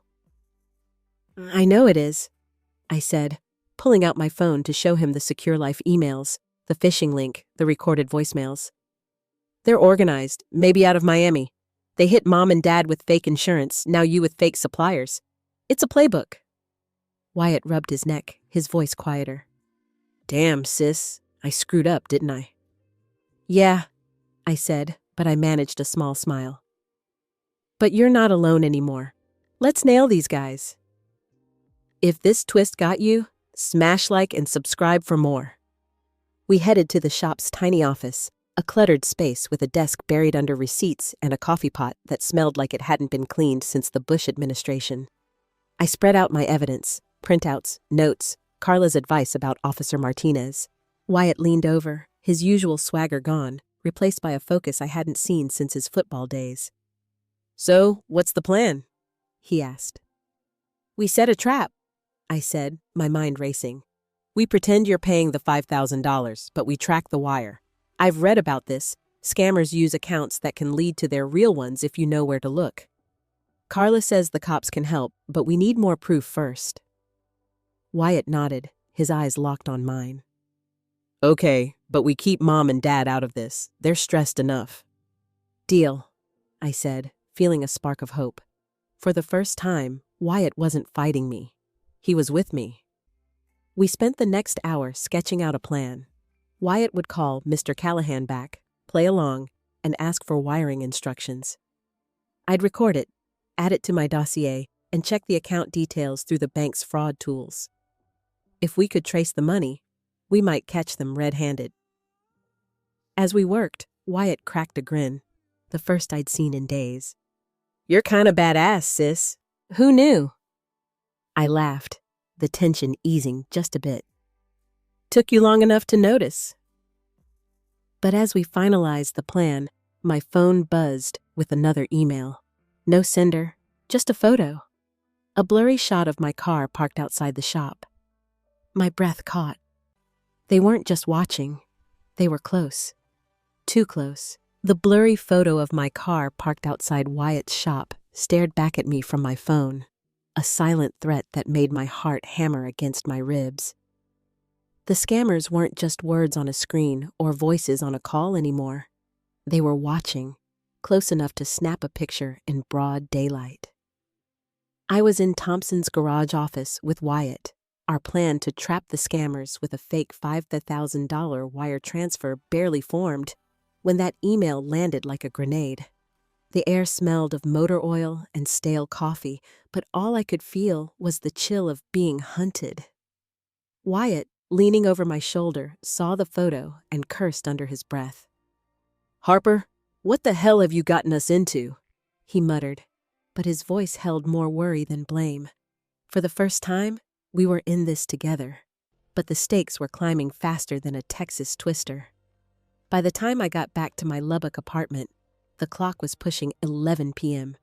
I know it is, I said, pulling out my phone to show him the Secure Life emails, the phishing link, the recorded voicemails. They're organized, maybe out of Miami. They hit mom and dad with fake insurance, now you with fake suppliers. It's a playbook. Wyatt rubbed his neck, his voice quieter. Damn, sis, I screwed up, didn't I? Yeah, I said, but I managed a small smile. But you're not alone anymore. Let's nail these guys. If this twist got you, smash like and subscribe for more. We headed to the shop's tiny office, a cluttered space with a desk buried under receipts and a coffee pot that smelled like it hadn't been cleaned since the Bush administration. I spread out my evidence, printouts, notes, Carla's advice about Officer Martinez. Wyatt leaned over, his usual swagger gone, replaced by a focus I hadn't seen since his football days. So, what's the plan? He asked. We set a trap, I said, my mind racing. We pretend you're paying the $5,000, but we track the wire. I've read about this. Scammers use accounts that can lead to their real ones if you know where to look. Carla says the cops can help, but we need more proof first. Wyatt nodded, his eyes locked on mine. Okay, but we keep mom and dad out of this. They're stressed enough. Deal, I said, feeling a spark of hope. For the first time, Wyatt wasn't fighting me. He was with me. We spent the next hour sketching out a plan. Wyatt would call Mr. Callahan back, play along, and ask for wiring instructions. I'd record it, add it to my dossier, and check the account details through the bank's fraud tools. If we could trace the money, we might catch them red-handed. As we worked, Wyatt cracked a grin, the first I'd seen in days. You're kinda badass, sis. Who knew? I laughed, the tension easing just a bit. Took you long enough to notice. But as we finalized the plan, my phone buzzed with another email. No sender, just a photo. A blurry shot of my car parked outside the shop. My breath caught. They weren't just watching. They were close. Too close. The blurry photo of my car parked outside Wyatt's shop stared back at me from my phone, a silent threat that made my heart hammer against my ribs. The scammers weren't just words on a screen or voices on a call anymore. They were watching, close enough to snap a picture in broad daylight. I was in Thompson's garage office with Wyatt, our plan to trap the scammers with a fake $5,000 wire transfer barely formed, when that email landed like a grenade. The air smelled of motor oil and stale coffee, but all I could feel was the chill of being hunted. Wyatt, leaning over my shoulder, saw the photo and cursed under his breath. Harper, what the hell have you gotten us into? He muttered, but his voice held more worry than blame. For the first time, we were in this together, but the stakes were climbing faster than a Texas twister. By the time I got back to my Lubbock apartment, the clock was pushing 11 p.m.,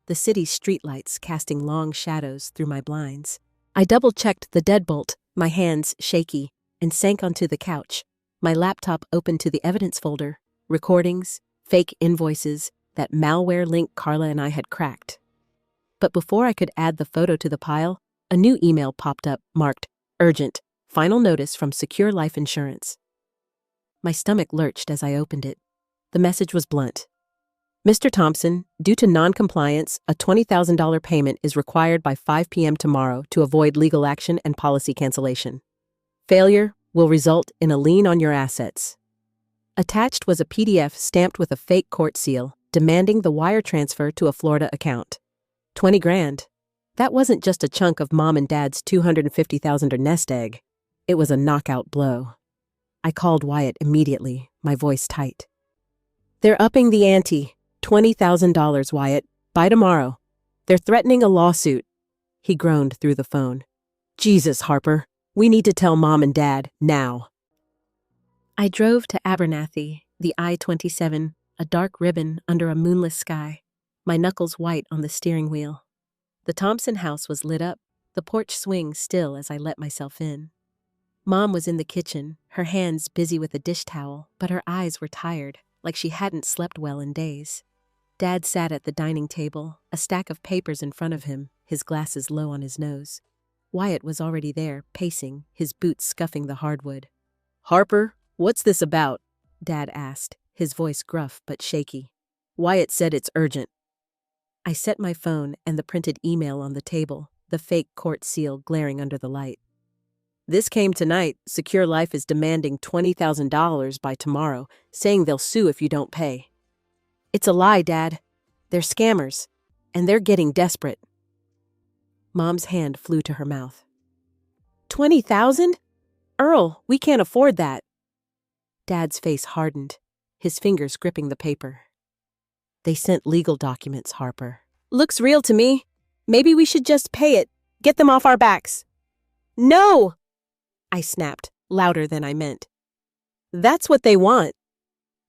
the city's streetlights casting long shadows through my blinds. I double-checked the deadbolt, my hands shaky, and sank onto the couch, my laptop open to the evidence folder, recordings, fake invoices, that malware link Carla and I had cracked. But before I could add the photo to the pile, a new email popped up, marked, Urgent, Final Notice from Secure Life Insurance. My stomach lurched as I opened it. The message was blunt. Mr. Thompson, due to non-compliance, a $20,000 payment is required by 5 p.m. tomorrow to avoid legal action and policy cancellation. Failure will result in a lien on your assets. Attached was a PDF stamped with a fake court seal, demanding the wire transfer to a Florida account. 20 grand. That wasn't just a chunk of mom and dad's $250,000 nest egg. It was a knockout blow. I called Wyatt immediately, my voice tight. They're upping the ante. $20,000, Wyatt. By tomorrow. They're threatening a lawsuit. He groaned through the phone. Jesus, Harper. We need to tell mom and dad, now. I drove to Abernathy, the I-27, a dark ribbon under a moonless sky, my knuckles white on the steering wheel. The Thompson house was lit up, the porch swing still as I let myself in. Mom was in the kitchen, her hands busy with a dish towel, but her eyes were tired, like she hadn't slept well in days. Dad sat at the dining table, a stack of papers in front of him, his glasses low on his nose. Wyatt was already there, pacing, his boots scuffing the hardwood. "Harper, what's this about?" Dad asked, his voice gruff but shaky. "Wyatt said it's urgent." I set my phone and the printed email on the table, the fake court seal glaring under the light. "This came tonight. Secure Life is demanding $20,000 by tomorrow, saying they'll sue if you don't pay." "It's a lie, Dad. They're scammers, and they're getting desperate." Mom's hand flew to her mouth. $20,000? Earl, we can't afford that." Dad's face hardened, his fingers gripping the paper. "They sent legal documents, Harper." "Looks real to me. Maybe we should just pay it. Get them off our backs." "No!" I snapped, louder than I meant. "That's what they want.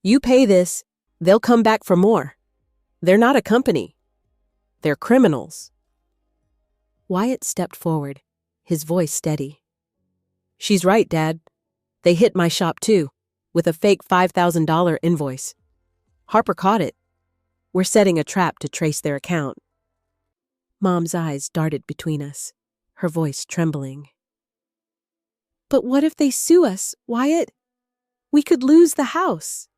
You pay this, they'll come back for more. They're not a company. They're criminals." Wyatt stepped forward, his voice steady. "She's right, Dad. They hit my shop too, with a fake $5,000 invoice. Harper caught it. We're setting a trap to trace their account." Mom's eyes darted between us, her voice trembling. "But what if they sue us, Wyatt? We could lose the house."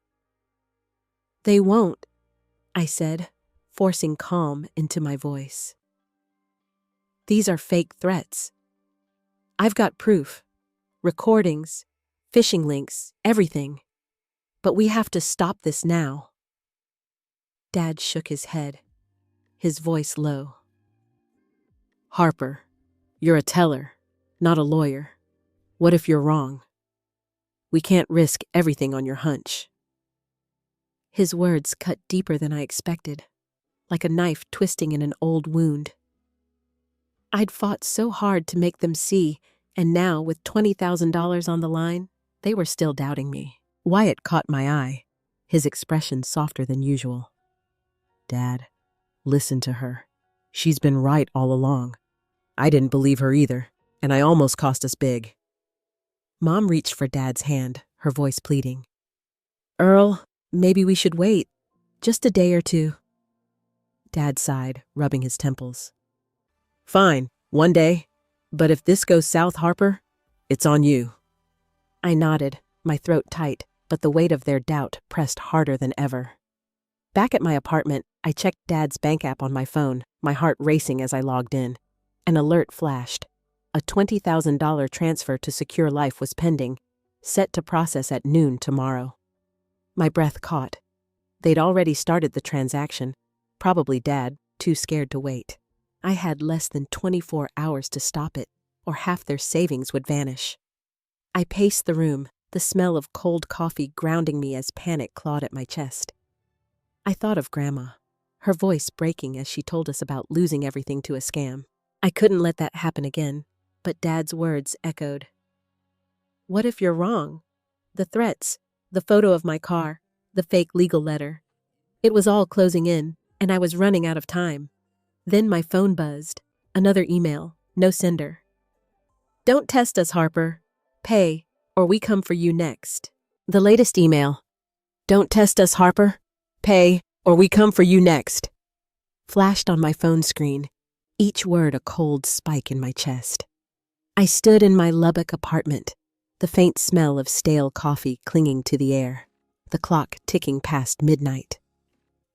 "They won't," I said, forcing calm into my voice. "These are fake threats. I've got proof, recordings, phishing links, everything. But we have to stop this now." Dad shook his head, his voice low. "Harper, you're a teller, not a lawyer. What if you're wrong? We can't risk everything on your hunch." His words cut deeper than I expected, like a knife twisting in an old wound. I'd fought so hard to make them see, and now, with $20,000 on the line, they were still doubting me. Wyatt caught my eye, his expression softer than usual. "Dad, listen to her. She's been right all along. I didn't believe her either, and I almost cost us big." Mom reached for Dad's hand, her voice pleading. "Earl, maybe we should wait. Just a day or two." Dad sighed, rubbing his temples. "Fine, one day. But if this goes south, Harper, it's on you." I nodded, my throat tight, but the weight of their doubt pressed harder than ever. Back at my apartment, I checked Dad's bank app on my phone, my heart racing as I logged in. An alert flashed. A $20,000 transfer to Secure Life was pending, set to process at noon tomorrow. My breath caught. They'd already started the transaction, probably Dad, too scared to wait. I had less than 24 hours to stop it, or half their savings would vanish. I paced the room, the smell of cold coffee grounding me as panic clawed at my chest. I thought of Grandma, her voice breaking as she told us about losing everything to a scam. I couldn't let that happen again, but Dad's words echoed. "What if you're wrong? The threats, the photo of my car, the fake legal letter. It was all closing in, and I was running out of time." Then my phone buzzed. Another email, no sender. "Don't test us, Harper. Pay, or we come for you next." The latest email. "Don't test us, Harper. Pay, or we come for you next." Flashed on my phone screen, each word a cold spike in my chest. I stood in my Lubbock apartment, the faint smell of stale coffee clinging to the air, the clock ticking past midnight.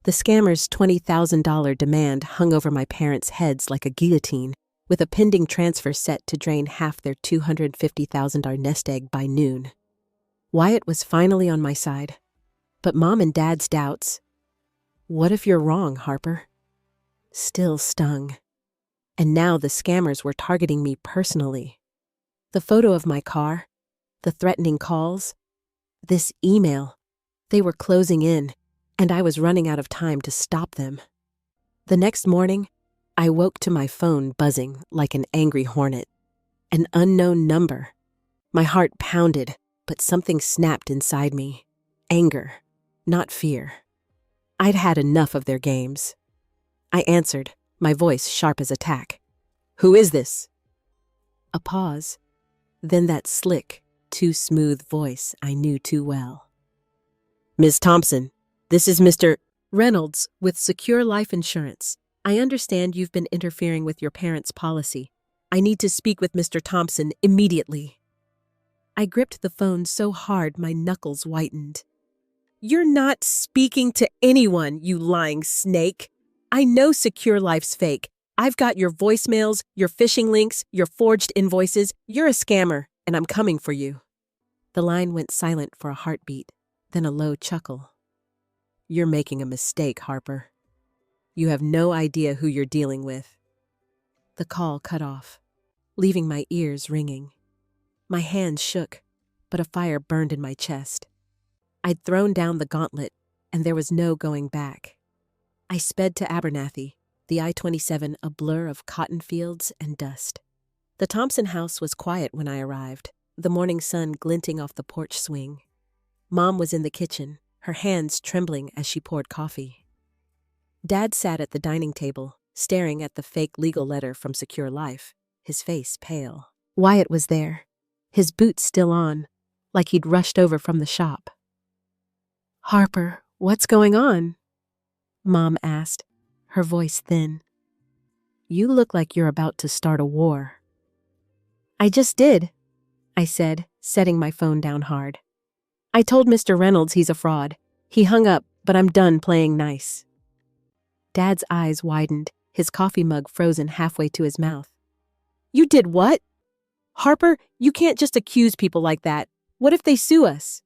The scammer's $20,000 demand hung over my parents' heads like a guillotine, with a pending transfer set to drain half their $250,000 nest egg by noon. Wyatt was finally on my side, but Mom and Dad's doubts, "What if you're wrong, Harper?" still stung. And now the scammers were targeting me personally. The photo of my car, the threatening calls, this email, they were closing in, and I was running out of time to stop them. The next morning, I woke to my phone buzzing like an angry hornet. An unknown number. My heart pounded, but something snapped inside me. Anger, not fear. I'd had enough of their games. I answered, my voice sharp as a tack. "Who is this?" A pause, then that slick, too smooth voice I knew too well. "Ms. Thompson, this is Mr. Reynolds, with Secure Life Insurance. I understand you've been interfering with your parents' policy. I need to speak with Mr. Thompson immediately. I gripped the phone so hard my knuckles whitened. You're not speaking to anyone, you lying snake. I know Secure Life's fake. I've got your voicemails, your phishing links, your forged invoices. You're a scammer, and I'm coming for you. The line went silent for a heartbeat, then a low chuckle. You're making a mistake, Harper. You have no idea who you're dealing with. The call cut off, leaving my ears ringing. My hands shook, but a fire burned in my chest. I'd thrown down the gauntlet, and there was no going back. I sped to Abernathy, the I-27 a blur of cotton fields and dust. The Thompson house was quiet when I arrived, the morning sun glinting off the porch swing. Mom was in the kitchen, her hands trembling as she poured coffee. Dad sat at the dining table, staring at the fake legal letter from Secure Life, his face pale. Wyatt was there, his boots still on, like he'd rushed over from the shop. Harper, what's going on? Mom asked, her voice thin. You look like you're about to start a war. I just did, I said, setting my phone down hard. I told Mr. Reynolds he's a fraud. He hung up, but I'm done playing nice. Dad's eyes widened, his coffee mug frozen halfway to his mouth. You did what? Harper, you can't just accuse people like that. What if they sue us?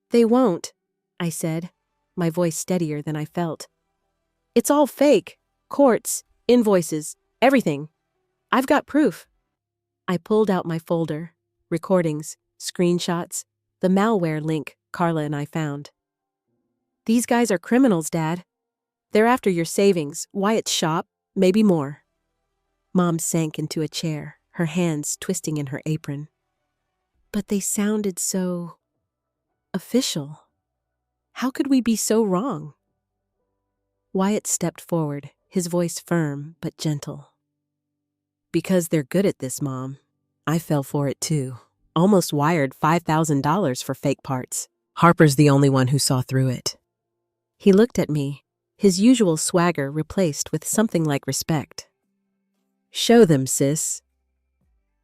They won't, I said, my voice steadier than I felt. It's all fake. Courts, invoices, everything. I've got proof. I pulled out my folder, recordings, screenshots, the malware link Carla and I found. These guys are criminals, Dad. They're after your savings, Wyatt's shop, maybe more. Mom sank into a chair, her hands twisting in her apron. But they sounded so official. How could we be so wrong? Wyatt stepped forward, his voice firm but gentle. Because they're good at this, Mom. I fell for it too. Almost wired $5,000 for fake parts. Harper's the only one who saw through it. He looked at me, his usual swagger replaced with something like respect. Show them, sis.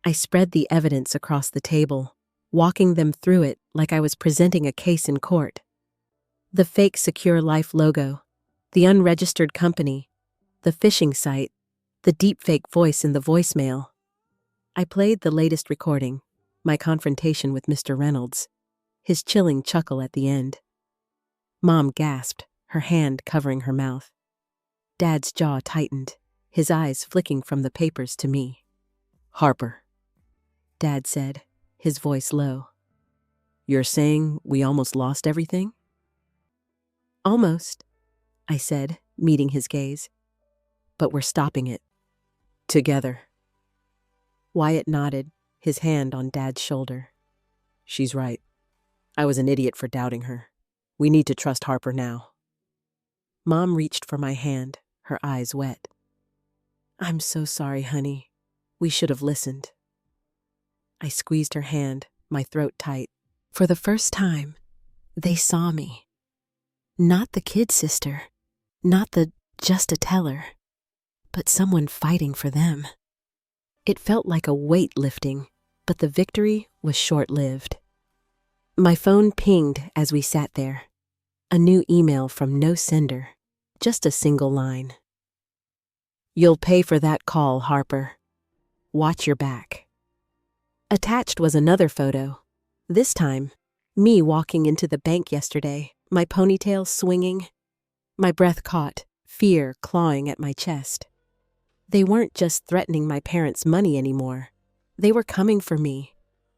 I spread the evidence across the table, walking them through it like I was presenting a case in court. The fake Secure Life logo, the unregistered company, the phishing site, the deepfake voice in the voicemail. I played the latest recording, my confrontation with Mr. Reynolds, his chilling chuckle at the end. Mom gasped, her hand covering her mouth. Dad's jaw tightened, his eyes flicking from the papers to me. Harper, Dad said, his voice low. You're saying we almost lost everything? Almost, I said, meeting his gaze. But we're stopping it. Together. Wyatt nodded, his hand on Dad's shoulder. She's right. I was an idiot for doubting her. We need to trust Harper now. Mom reached for my hand, her eyes wet. I'm so sorry, honey. We should have listened. I squeezed her hand, my throat tight. For the first time, they saw me. Not the kid sister, not the just a teller, but someone fighting for them. It felt like a weight lifting, but the victory was short-lived. My phone pinged as we sat there. A new email from no sender, just a single line. You'll pay for that call, Harper. Watch your back. Attached was another photo. This time, me walking into the bank yesterday, my ponytail swinging, my breath caught, fear clawing at my chest. They weren't just threatening my parents' money anymore. They were coming for me,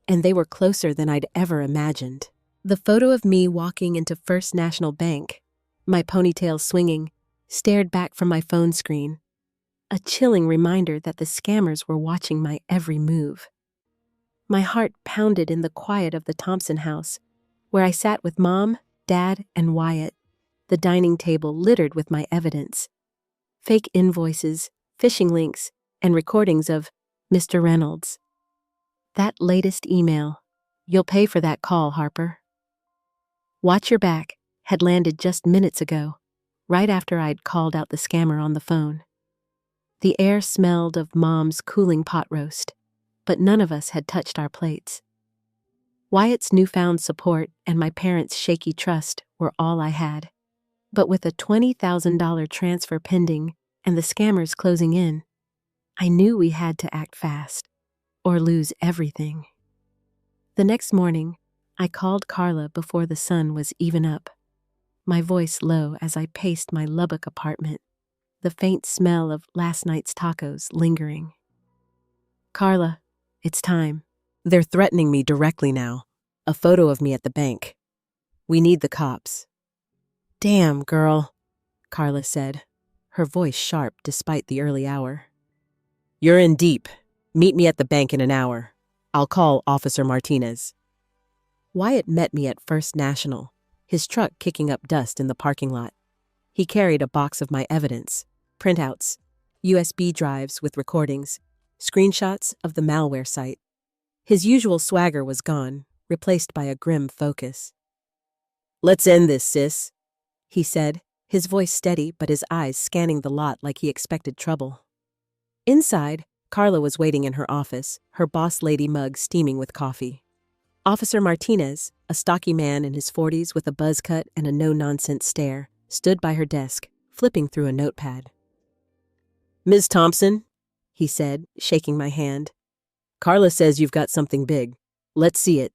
and they were closer than I'd ever imagined. The photo of me walking into First National Bank, my ponytail swinging, stared back from my phone screen. A chilling reminder that the scammers were watching my every move. My heart pounded in the quiet of the Thompson house, where I sat with Mom, Dad, and Wyatt, the dining table littered with my evidence. Fake invoices, phishing links, and recordings of Mr. Reynolds. That latest email, you'll pay for that call, Harper. Watch your back, had landed just minutes ago, right after I'd called out the scammer on the phone. The air smelled of Mom's cooling pot roast, but none of us had touched our plates. Wyatt's newfound support and my parents' shaky trust were all I had. But with a $20,000 transfer pending and the scammers closing in, I knew we had to act fast, or lose everything. The next morning, I called Carla before the sun was even up, my voice low as I paced my Lubbock apartment, the faint smell of last night's tacos lingering. "Carla, it's time. They're threatening me directly now. A photo of me at the bank. We need the cops." "Damn, girl," Carla said, her voice sharp despite the early hour. "You're in deep. Meet me at the bank in an hour. I'll call Officer Martinez." Wyatt met me at First National, his truck kicking up dust in the parking lot. He carried a box of my evidence, printouts, USB drives with recordings, screenshots of the malware site. His usual swagger was gone, replaced by a grim focus. "Let's end this, sis," he said, his voice steady but his eyes scanning the lot like he expected trouble. Inside, Carla was waiting in her office, her boss lady mug steaming with coffee. Officer Martinez, a stocky man in his 40s with a buzz cut and a no-nonsense stare, stood by her desk, flipping through a notepad. "Ms. Thompson," he said, shaking my hand. "Carla says you've got something big. Let's see it."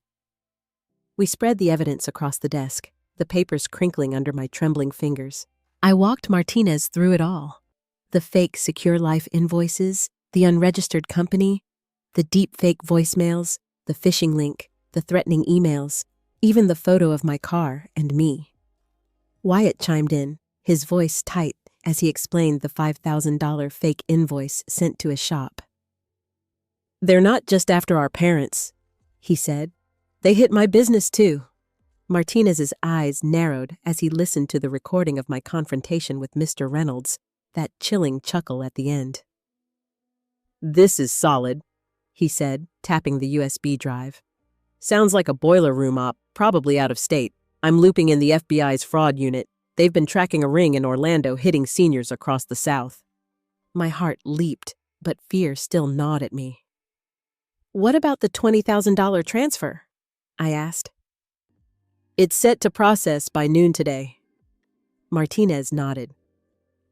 We spread the evidence across the desk, the papers crinkling under my trembling fingers. I walked Martinez through it all. The fake Secure Life invoices, the unregistered company, the deep fake voicemails, the phishing link, the threatening emails, even the photo of my car and me. Wyatt chimed in, his voice tight as he explained the $5,000 fake invoice sent to his shop. "They're not just after our parents," he said. "They hit my business too." Martinez's eyes narrowed as he listened to the recording of my confrontation with Mr. Reynolds, that chilling chuckle at the end. "This is solid," he said, tapping the USB drive. "Sounds like a boiler room op, probably out of state. I'm looping in the FBI's fraud unit. They've been tracking a ring in Orlando hitting seniors across the South." My heart leaped, but fear still gnawed at me. "What about the $20,000 transfer?" I asked. "It's set to process by noon today." Martinez nodded.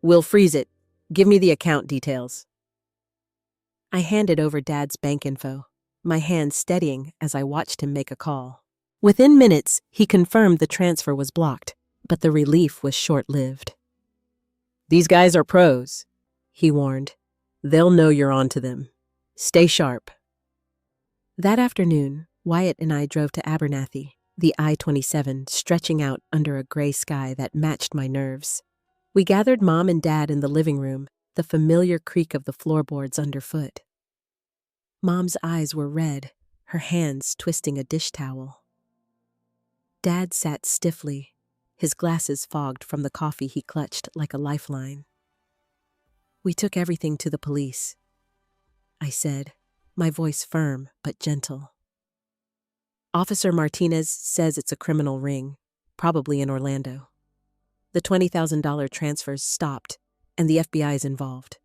"We'll freeze it. Give me the account details." I handed over Dad's bank info, my hand steadying as I watched him make a call. Within minutes, he confirmed the transfer was blocked, but the relief was short-lived. "These guys are pros," he warned. "They'll know you're on to them. Stay sharp." That afternoon, Wyatt and I drove to Abernathy, the I-27 stretching out under a gray sky that matched my nerves. We gathered Mom and Dad in the living room, the familiar creak of the floorboards underfoot. Mom's eyes were red, her hands twisting a dish towel. Dad sat stiffly, his glasses fogged from the coffee he clutched like a lifeline. "We took everything to the police," I said, my voice firm but gentle. "Officer Martinez says it's a criminal ring, probably in Orlando. The $20,000 transfers stopped, and the FBI is involved."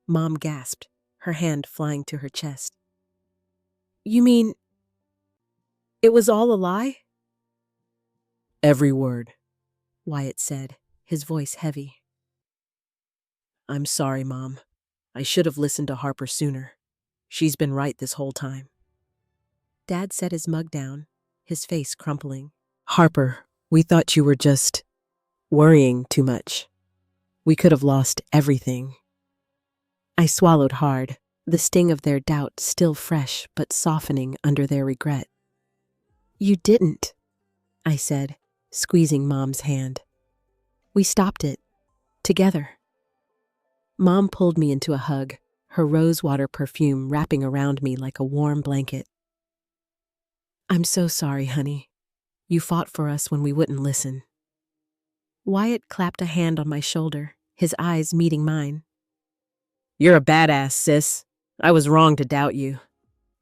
Mom gasped, her hand flying to her chest. "You mean it was all a lie?" "Every word," Wyatt said, his voice heavy. "I'm sorry, Mom. I should have listened to Harper sooner. She's been right this whole time." Dad set his mug down, his face crumpling. "Harper, we thought you were just worrying too much. We could have lost everything." I swallowed hard, the sting of their doubt still fresh but softening under their regret. "You didn't," I said, squeezing Mom's hand. "We stopped it. Together." Mom pulled me into a hug, her rosewater perfume wrapping around me like a warm blanket. "I'm so sorry, honey. You fought for us when we wouldn't listen." Wyatt clapped a hand on my shoulder, his eyes meeting mine. "You're a badass, sis. I was wrong to doubt you."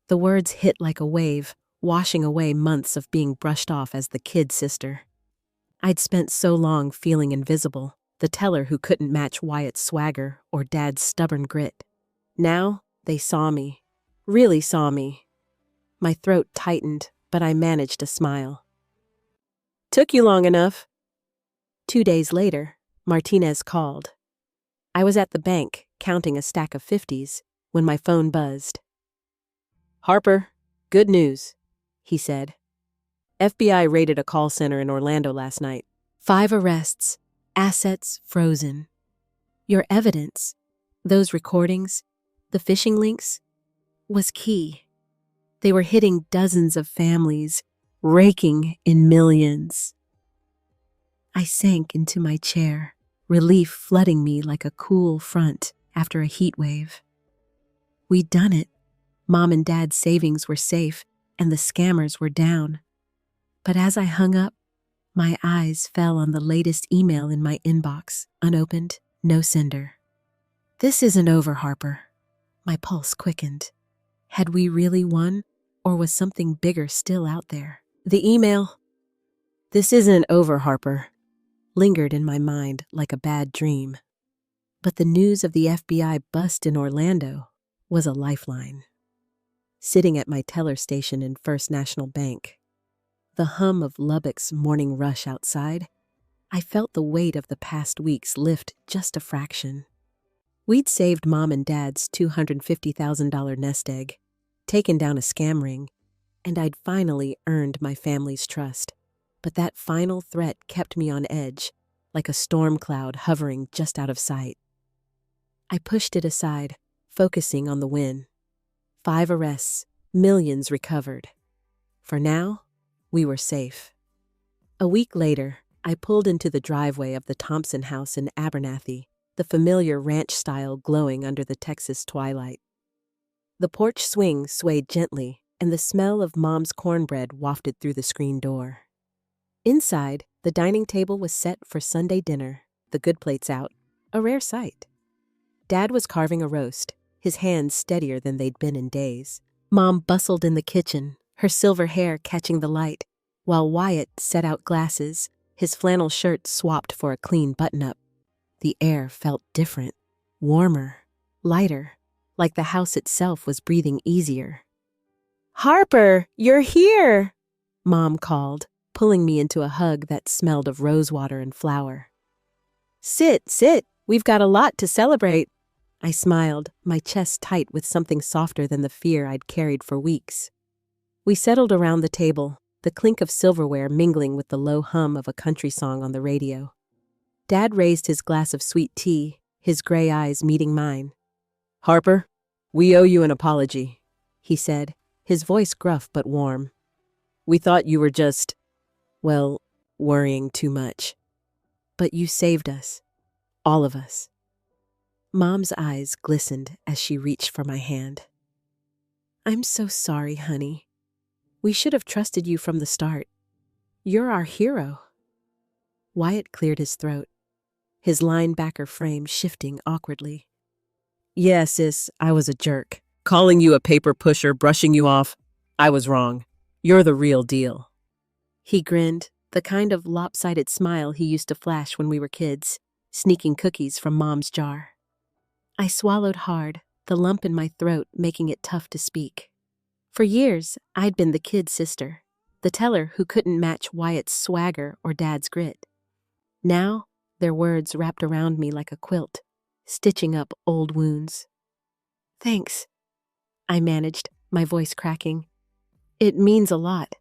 The words hit like a wave, washing away months of being brushed off as the kid sister. I'd spent so long feeling invisible, the teller who couldn't match Wyatt's swagger or Dad's stubborn grit. Now, they saw me. Really saw me. My throat tightened, but I managed a smile. "Took you long enough." 2 days later, Martinez called. I was at the bank, counting a stack of 50s, when my phone buzzed. "Harper, good news," he said. "FBI raided a call center in Orlando last night. 5 arrests, assets frozen. Your evidence, those recordings, the phishing links, was key. They were hitting dozens of families, raking in millions." I sank into my chair, relief flooding me like a cool front after a heat wave. We'd done it. Mom and Dad's savings were safe, and the scammers were down. But as I hung up, my eyes fell on the latest email in my inbox, unopened, no sender. "This isn't over, Harper." My pulse quickened. Had we really won, or was something bigger still out there? The email, "This isn't over, Harper," lingered in my mind like a bad dream. But the news of the FBI bust in Orlando was a lifeline. Sitting at my teller station in First National Bank, the hum of Lubbock's morning rush outside, I felt the weight of the past weeks lift just a fraction. We'd saved Mom and Dad's $250,000 nest egg, taken down a scam ring, and I'd finally earned my family's trust. But that final threat kept me on edge, like a storm cloud hovering just out of sight. I pushed it aside, focusing on the win. 5 arrests, millions recovered. For now, we were safe. A week later, I pulled into the driveway of the Thompson house in Abernathy, the familiar ranch style glowing under the Texas twilight. The porch swing swayed gently, and the smell of Mom's cornbread wafted through the screen door. Inside, the dining table was set for Sunday dinner, the good plates out, a rare sight. Dad was carving a roast, his hands steadier than they'd been in days. Mom bustled in the kitchen, her silver hair catching the light, while Wyatt set out glasses, his flannel shirt swapped for a clean button-up. The air felt different, warmer, lighter, like the house itself was breathing easier. "Harper, you're here!" Mom called, pulling me into a hug that smelled of rosewater and flour. Sit, we've got a lot to celebrate." I smiled, my chest tight with something softer than the fear I'd carried for weeks. We settled around the table, the clink of silverware mingling with the low hum of a country song on the radio. Dad raised his glass of sweet tea, his gray eyes meeting mine. "Harper, we owe you an apology," he said, his voice gruff but warm. "We thought you were just, well, worrying too much. But you saved us. All of us." Mom's eyes glistened as she reached for my hand. "I'm so sorry, honey. We should have trusted you from the start. You're our hero." Wyatt cleared his throat, his linebacker frame shifting awkwardly. "Yeah, sis, I was a jerk. Calling you a paper pusher, brushing you off. I was wrong. You're the real deal." He grinned, the kind of lopsided smile he used to flash when we were kids, sneaking cookies from Mom's jar. I swallowed hard, the lump in my throat making it tough to speak. For years, I'd been the kid sister, the teller who couldn't match Wyatt's swagger or Dad's grit. Now, their words wrapped around me like a quilt, stitching up old wounds. "Thanks," I managed, my voice cracking. "It means a lot."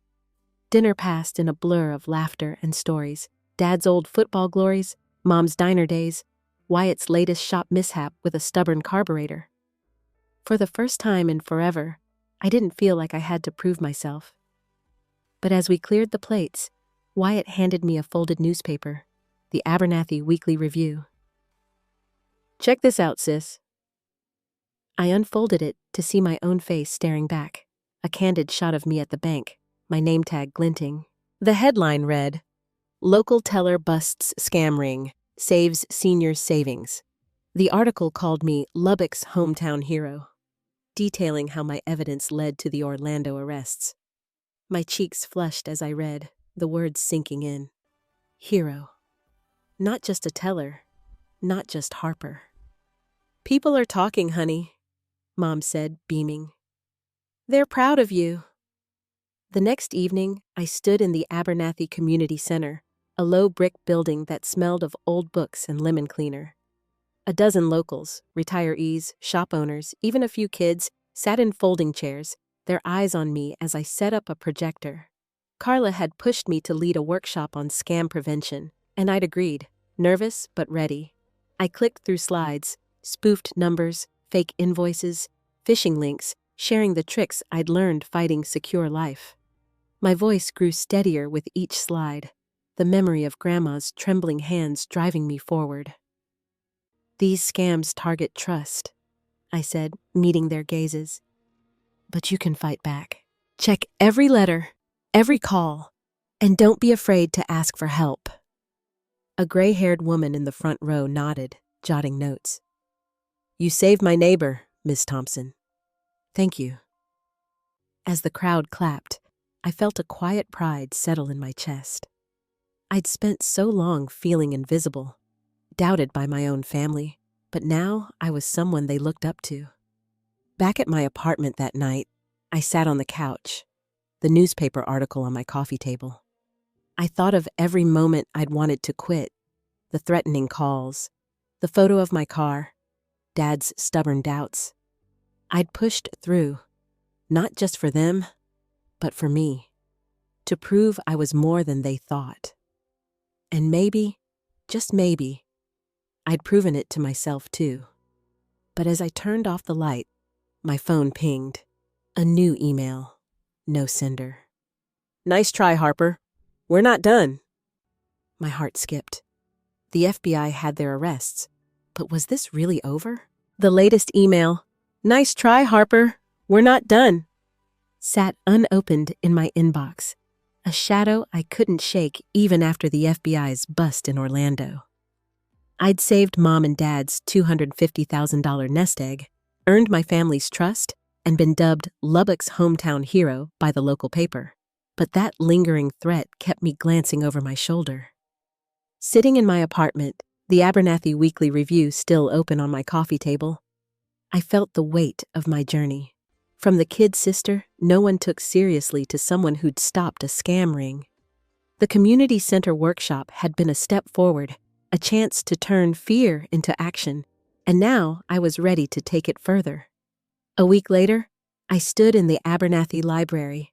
Dinner passed in a blur of laughter and stories. Dad's old football glories, Mom's diner days, Wyatt's latest shop mishap with a stubborn carburetor. For the first time in forever, I didn't feel like I had to prove myself. But as we cleared the plates, Wyatt handed me a folded newspaper, the Abernathy Weekly Review. "Check this out, sis." I unfolded it to see my own face staring back, a candid shot of me at the bank, my name tag glinting. The headline read, "Local Teller Busts Scam Ring, Saves Seniors' Savings." The article called me Lubbock's hometown hero, detailing how my evidence led to the Orlando arrests. My cheeks flushed as I read, the words sinking in. Hero. Not just a teller, not just Harper. People are talking, honey, Mom said, beaming. They're proud of you. The next evening, I stood in the Abernathy Community Center, a low brick building that smelled of old books and lemon cleaner. A dozen locals, retirees, shop owners, even a few kids, sat in folding chairs, their eyes on me as I set up a projector. Carla had pushed me to lead a workshop on scam prevention, and I'd agreed, nervous but ready. I clicked through slides, spoofed numbers, fake invoices, phishing links, sharing the tricks I'd learned fighting Secure Life. My voice grew steadier with each slide, the memory of Grandma's trembling hands driving me forward. These scams target trust, I said, meeting their gazes. But you can fight back. Check every letter, every call, and don't be afraid to ask for help. A gray-haired woman in the front row nodded, jotting notes. You saved my neighbor, Miss Thompson. Thank you. As the crowd clapped, I felt a quiet pride settle in my chest. I'd spent so long feeling invisible, doubted by my own family, but now I was someone they looked up to. Back at my apartment that night, I sat on the couch, the newspaper article on my coffee table. I thought of every moment I'd wanted to quit, the threatening calls, the photo of my car, Dad's stubborn doubts. I'd pushed through, not just for them, but for me, to prove I was more than they thought. And maybe, just maybe, I'd proven it to myself too. But as I turned off the light, my phone pinged. A new email. No sender. Nice try, Harper. We're not done. My heart skipped. The FBI had their arrests, but was this really over? The latest email. Nice try, Harper. We're not done. Sat unopened in my inbox, a shadow I couldn't shake even after the FBI's bust in Orlando. I'd saved Mom and Dad's $250,000 nest egg, earned my family's trust, and been dubbed Lubbock's hometown hero by the local paper. But that lingering threat kept me glancing over my shoulder. Sitting in my apartment, the Abernathy Weekly Review still open on my coffee table, I felt the weight of my journey. From the kid sister no one took seriously to someone who'd stopped a scam ring. The community center workshop had been a step forward, a chance to turn fear into action, and now I was ready to take it further. A week later, I stood in the Abernathy Library,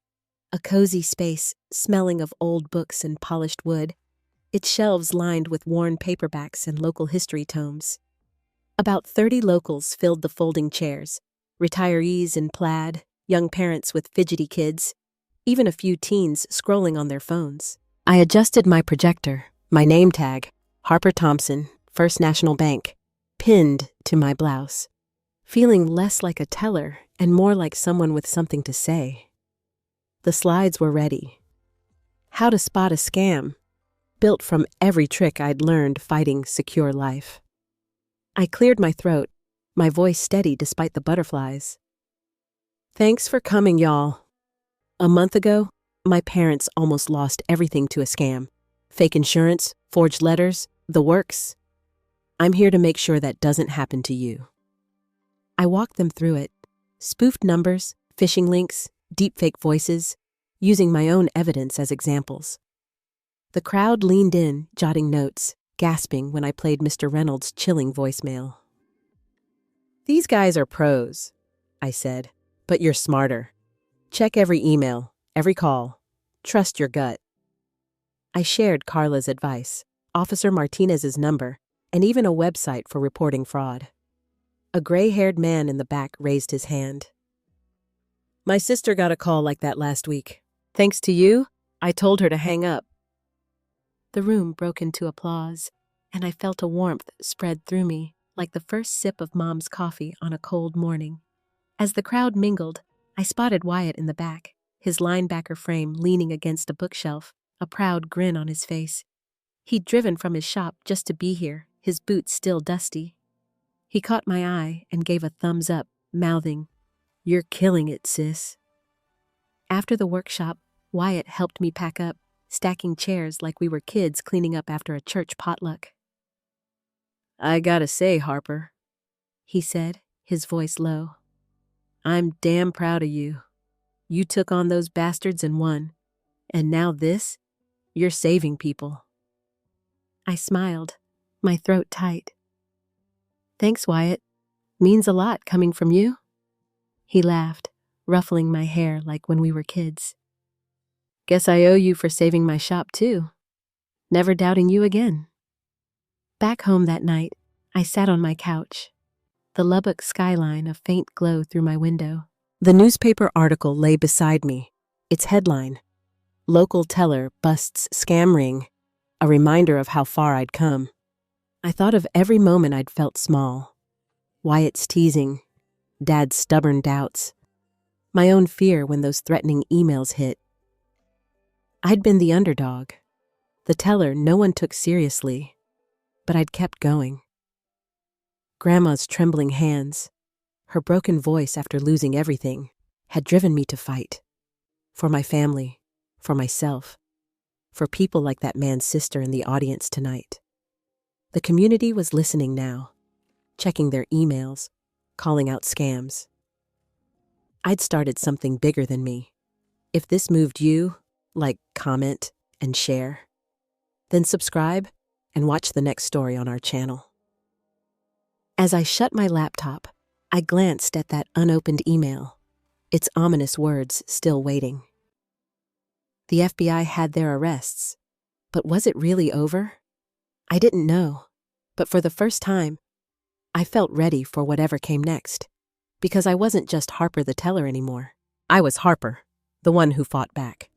a cozy space smelling of old books and polished wood, its shelves lined with worn paperbacks and local history tomes. About 30 locals filled the folding chairs, retirees in plaid, young parents with fidgety kids, even a few teens scrolling on their phones. I adjusted my projector, my name tag, Harper Thompson, First National Bank, pinned to my blouse, feeling less like a teller and more like someone with something to say. The slides were ready. How to spot a scam, built from every trick I'd learned fighting Secure Life. I cleared my throat, my voice steady despite the butterflies. Thanks for coming, y'all. A month ago, my parents almost lost everything to a scam. Fake insurance, forged letters, the works. I'm here to make sure that doesn't happen to you. I walked them through it, spoofed numbers, phishing links, deepfake voices, using my own evidence as examples. The crowd leaned in, jotting notes, gasping when I played Mr. Reynolds' chilling voicemail. These guys are pros, I said, but you're smarter. Check every email, every call. Trust your gut. I shared Carla's advice, Officer Martinez's number, and even a website for reporting fraud. A gray-haired man in the back raised his hand. My sister got a call like that last week. Thanks to you, I told her to hang up. The room broke into applause, and I felt a warmth spread through me, like the first sip of Mom's coffee on a cold morning. As the crowd mingled, I spotted Wyatt in the back, his linebacker frame leaning against a bookshelf, a proud grin on his face. He'd driven from his shop just to be here, his boots still dusty. He caught my eye and gave a thumbs up, mouthing, "You're killing it, sis." After the workshop, Wyatt helped me pack up, stacking chairs like we were kids cleaning up after a church potluck. "I gotta say, Harper," he said, his voice low, "I'm damn proud of you. You took on those bastards and won. And now this? You're saving people." I smiled, my throat tight. "Thanks, Wyatt. Means a lot coming from you." He laughed, ruffling my hair like when we were kids. "Guess I owe you for saving my shop, too. Never doubting you again." Back home that night, I sat on my couch, the Lubbock skyline a faint glow through my window. The newspaper article lay beside me, its headline, "Local Teller Busts Scam Ring," a reminder of how far I'd come. I thought of every moment I'd felt small. Wyatt's teasing, Dad's stubborn doubts, my own fear when those threatening emails hit. I'd been the underdog, the teller no one took seriously, but I'd kept going. Grandma's trembling hands, her broken voice after losing everything, had driven me to fight. For my family, for myself, for people like that man's sister in the audience tonight. The community was listening now, checking their emails, calling out scams. I'd started something bigger than me. If this moved you, like comment and share, then subscribe and watch the next story on our channel. As I shut my laptop, I glanced at that unopened email, its ominous words still waiting. The FBI had their arrests, but was it really over? I didn't know, but for the first time, I felt ready for whatever came next, because I wasn't just Harper the teller anymore. I was Harper, the one who fought back.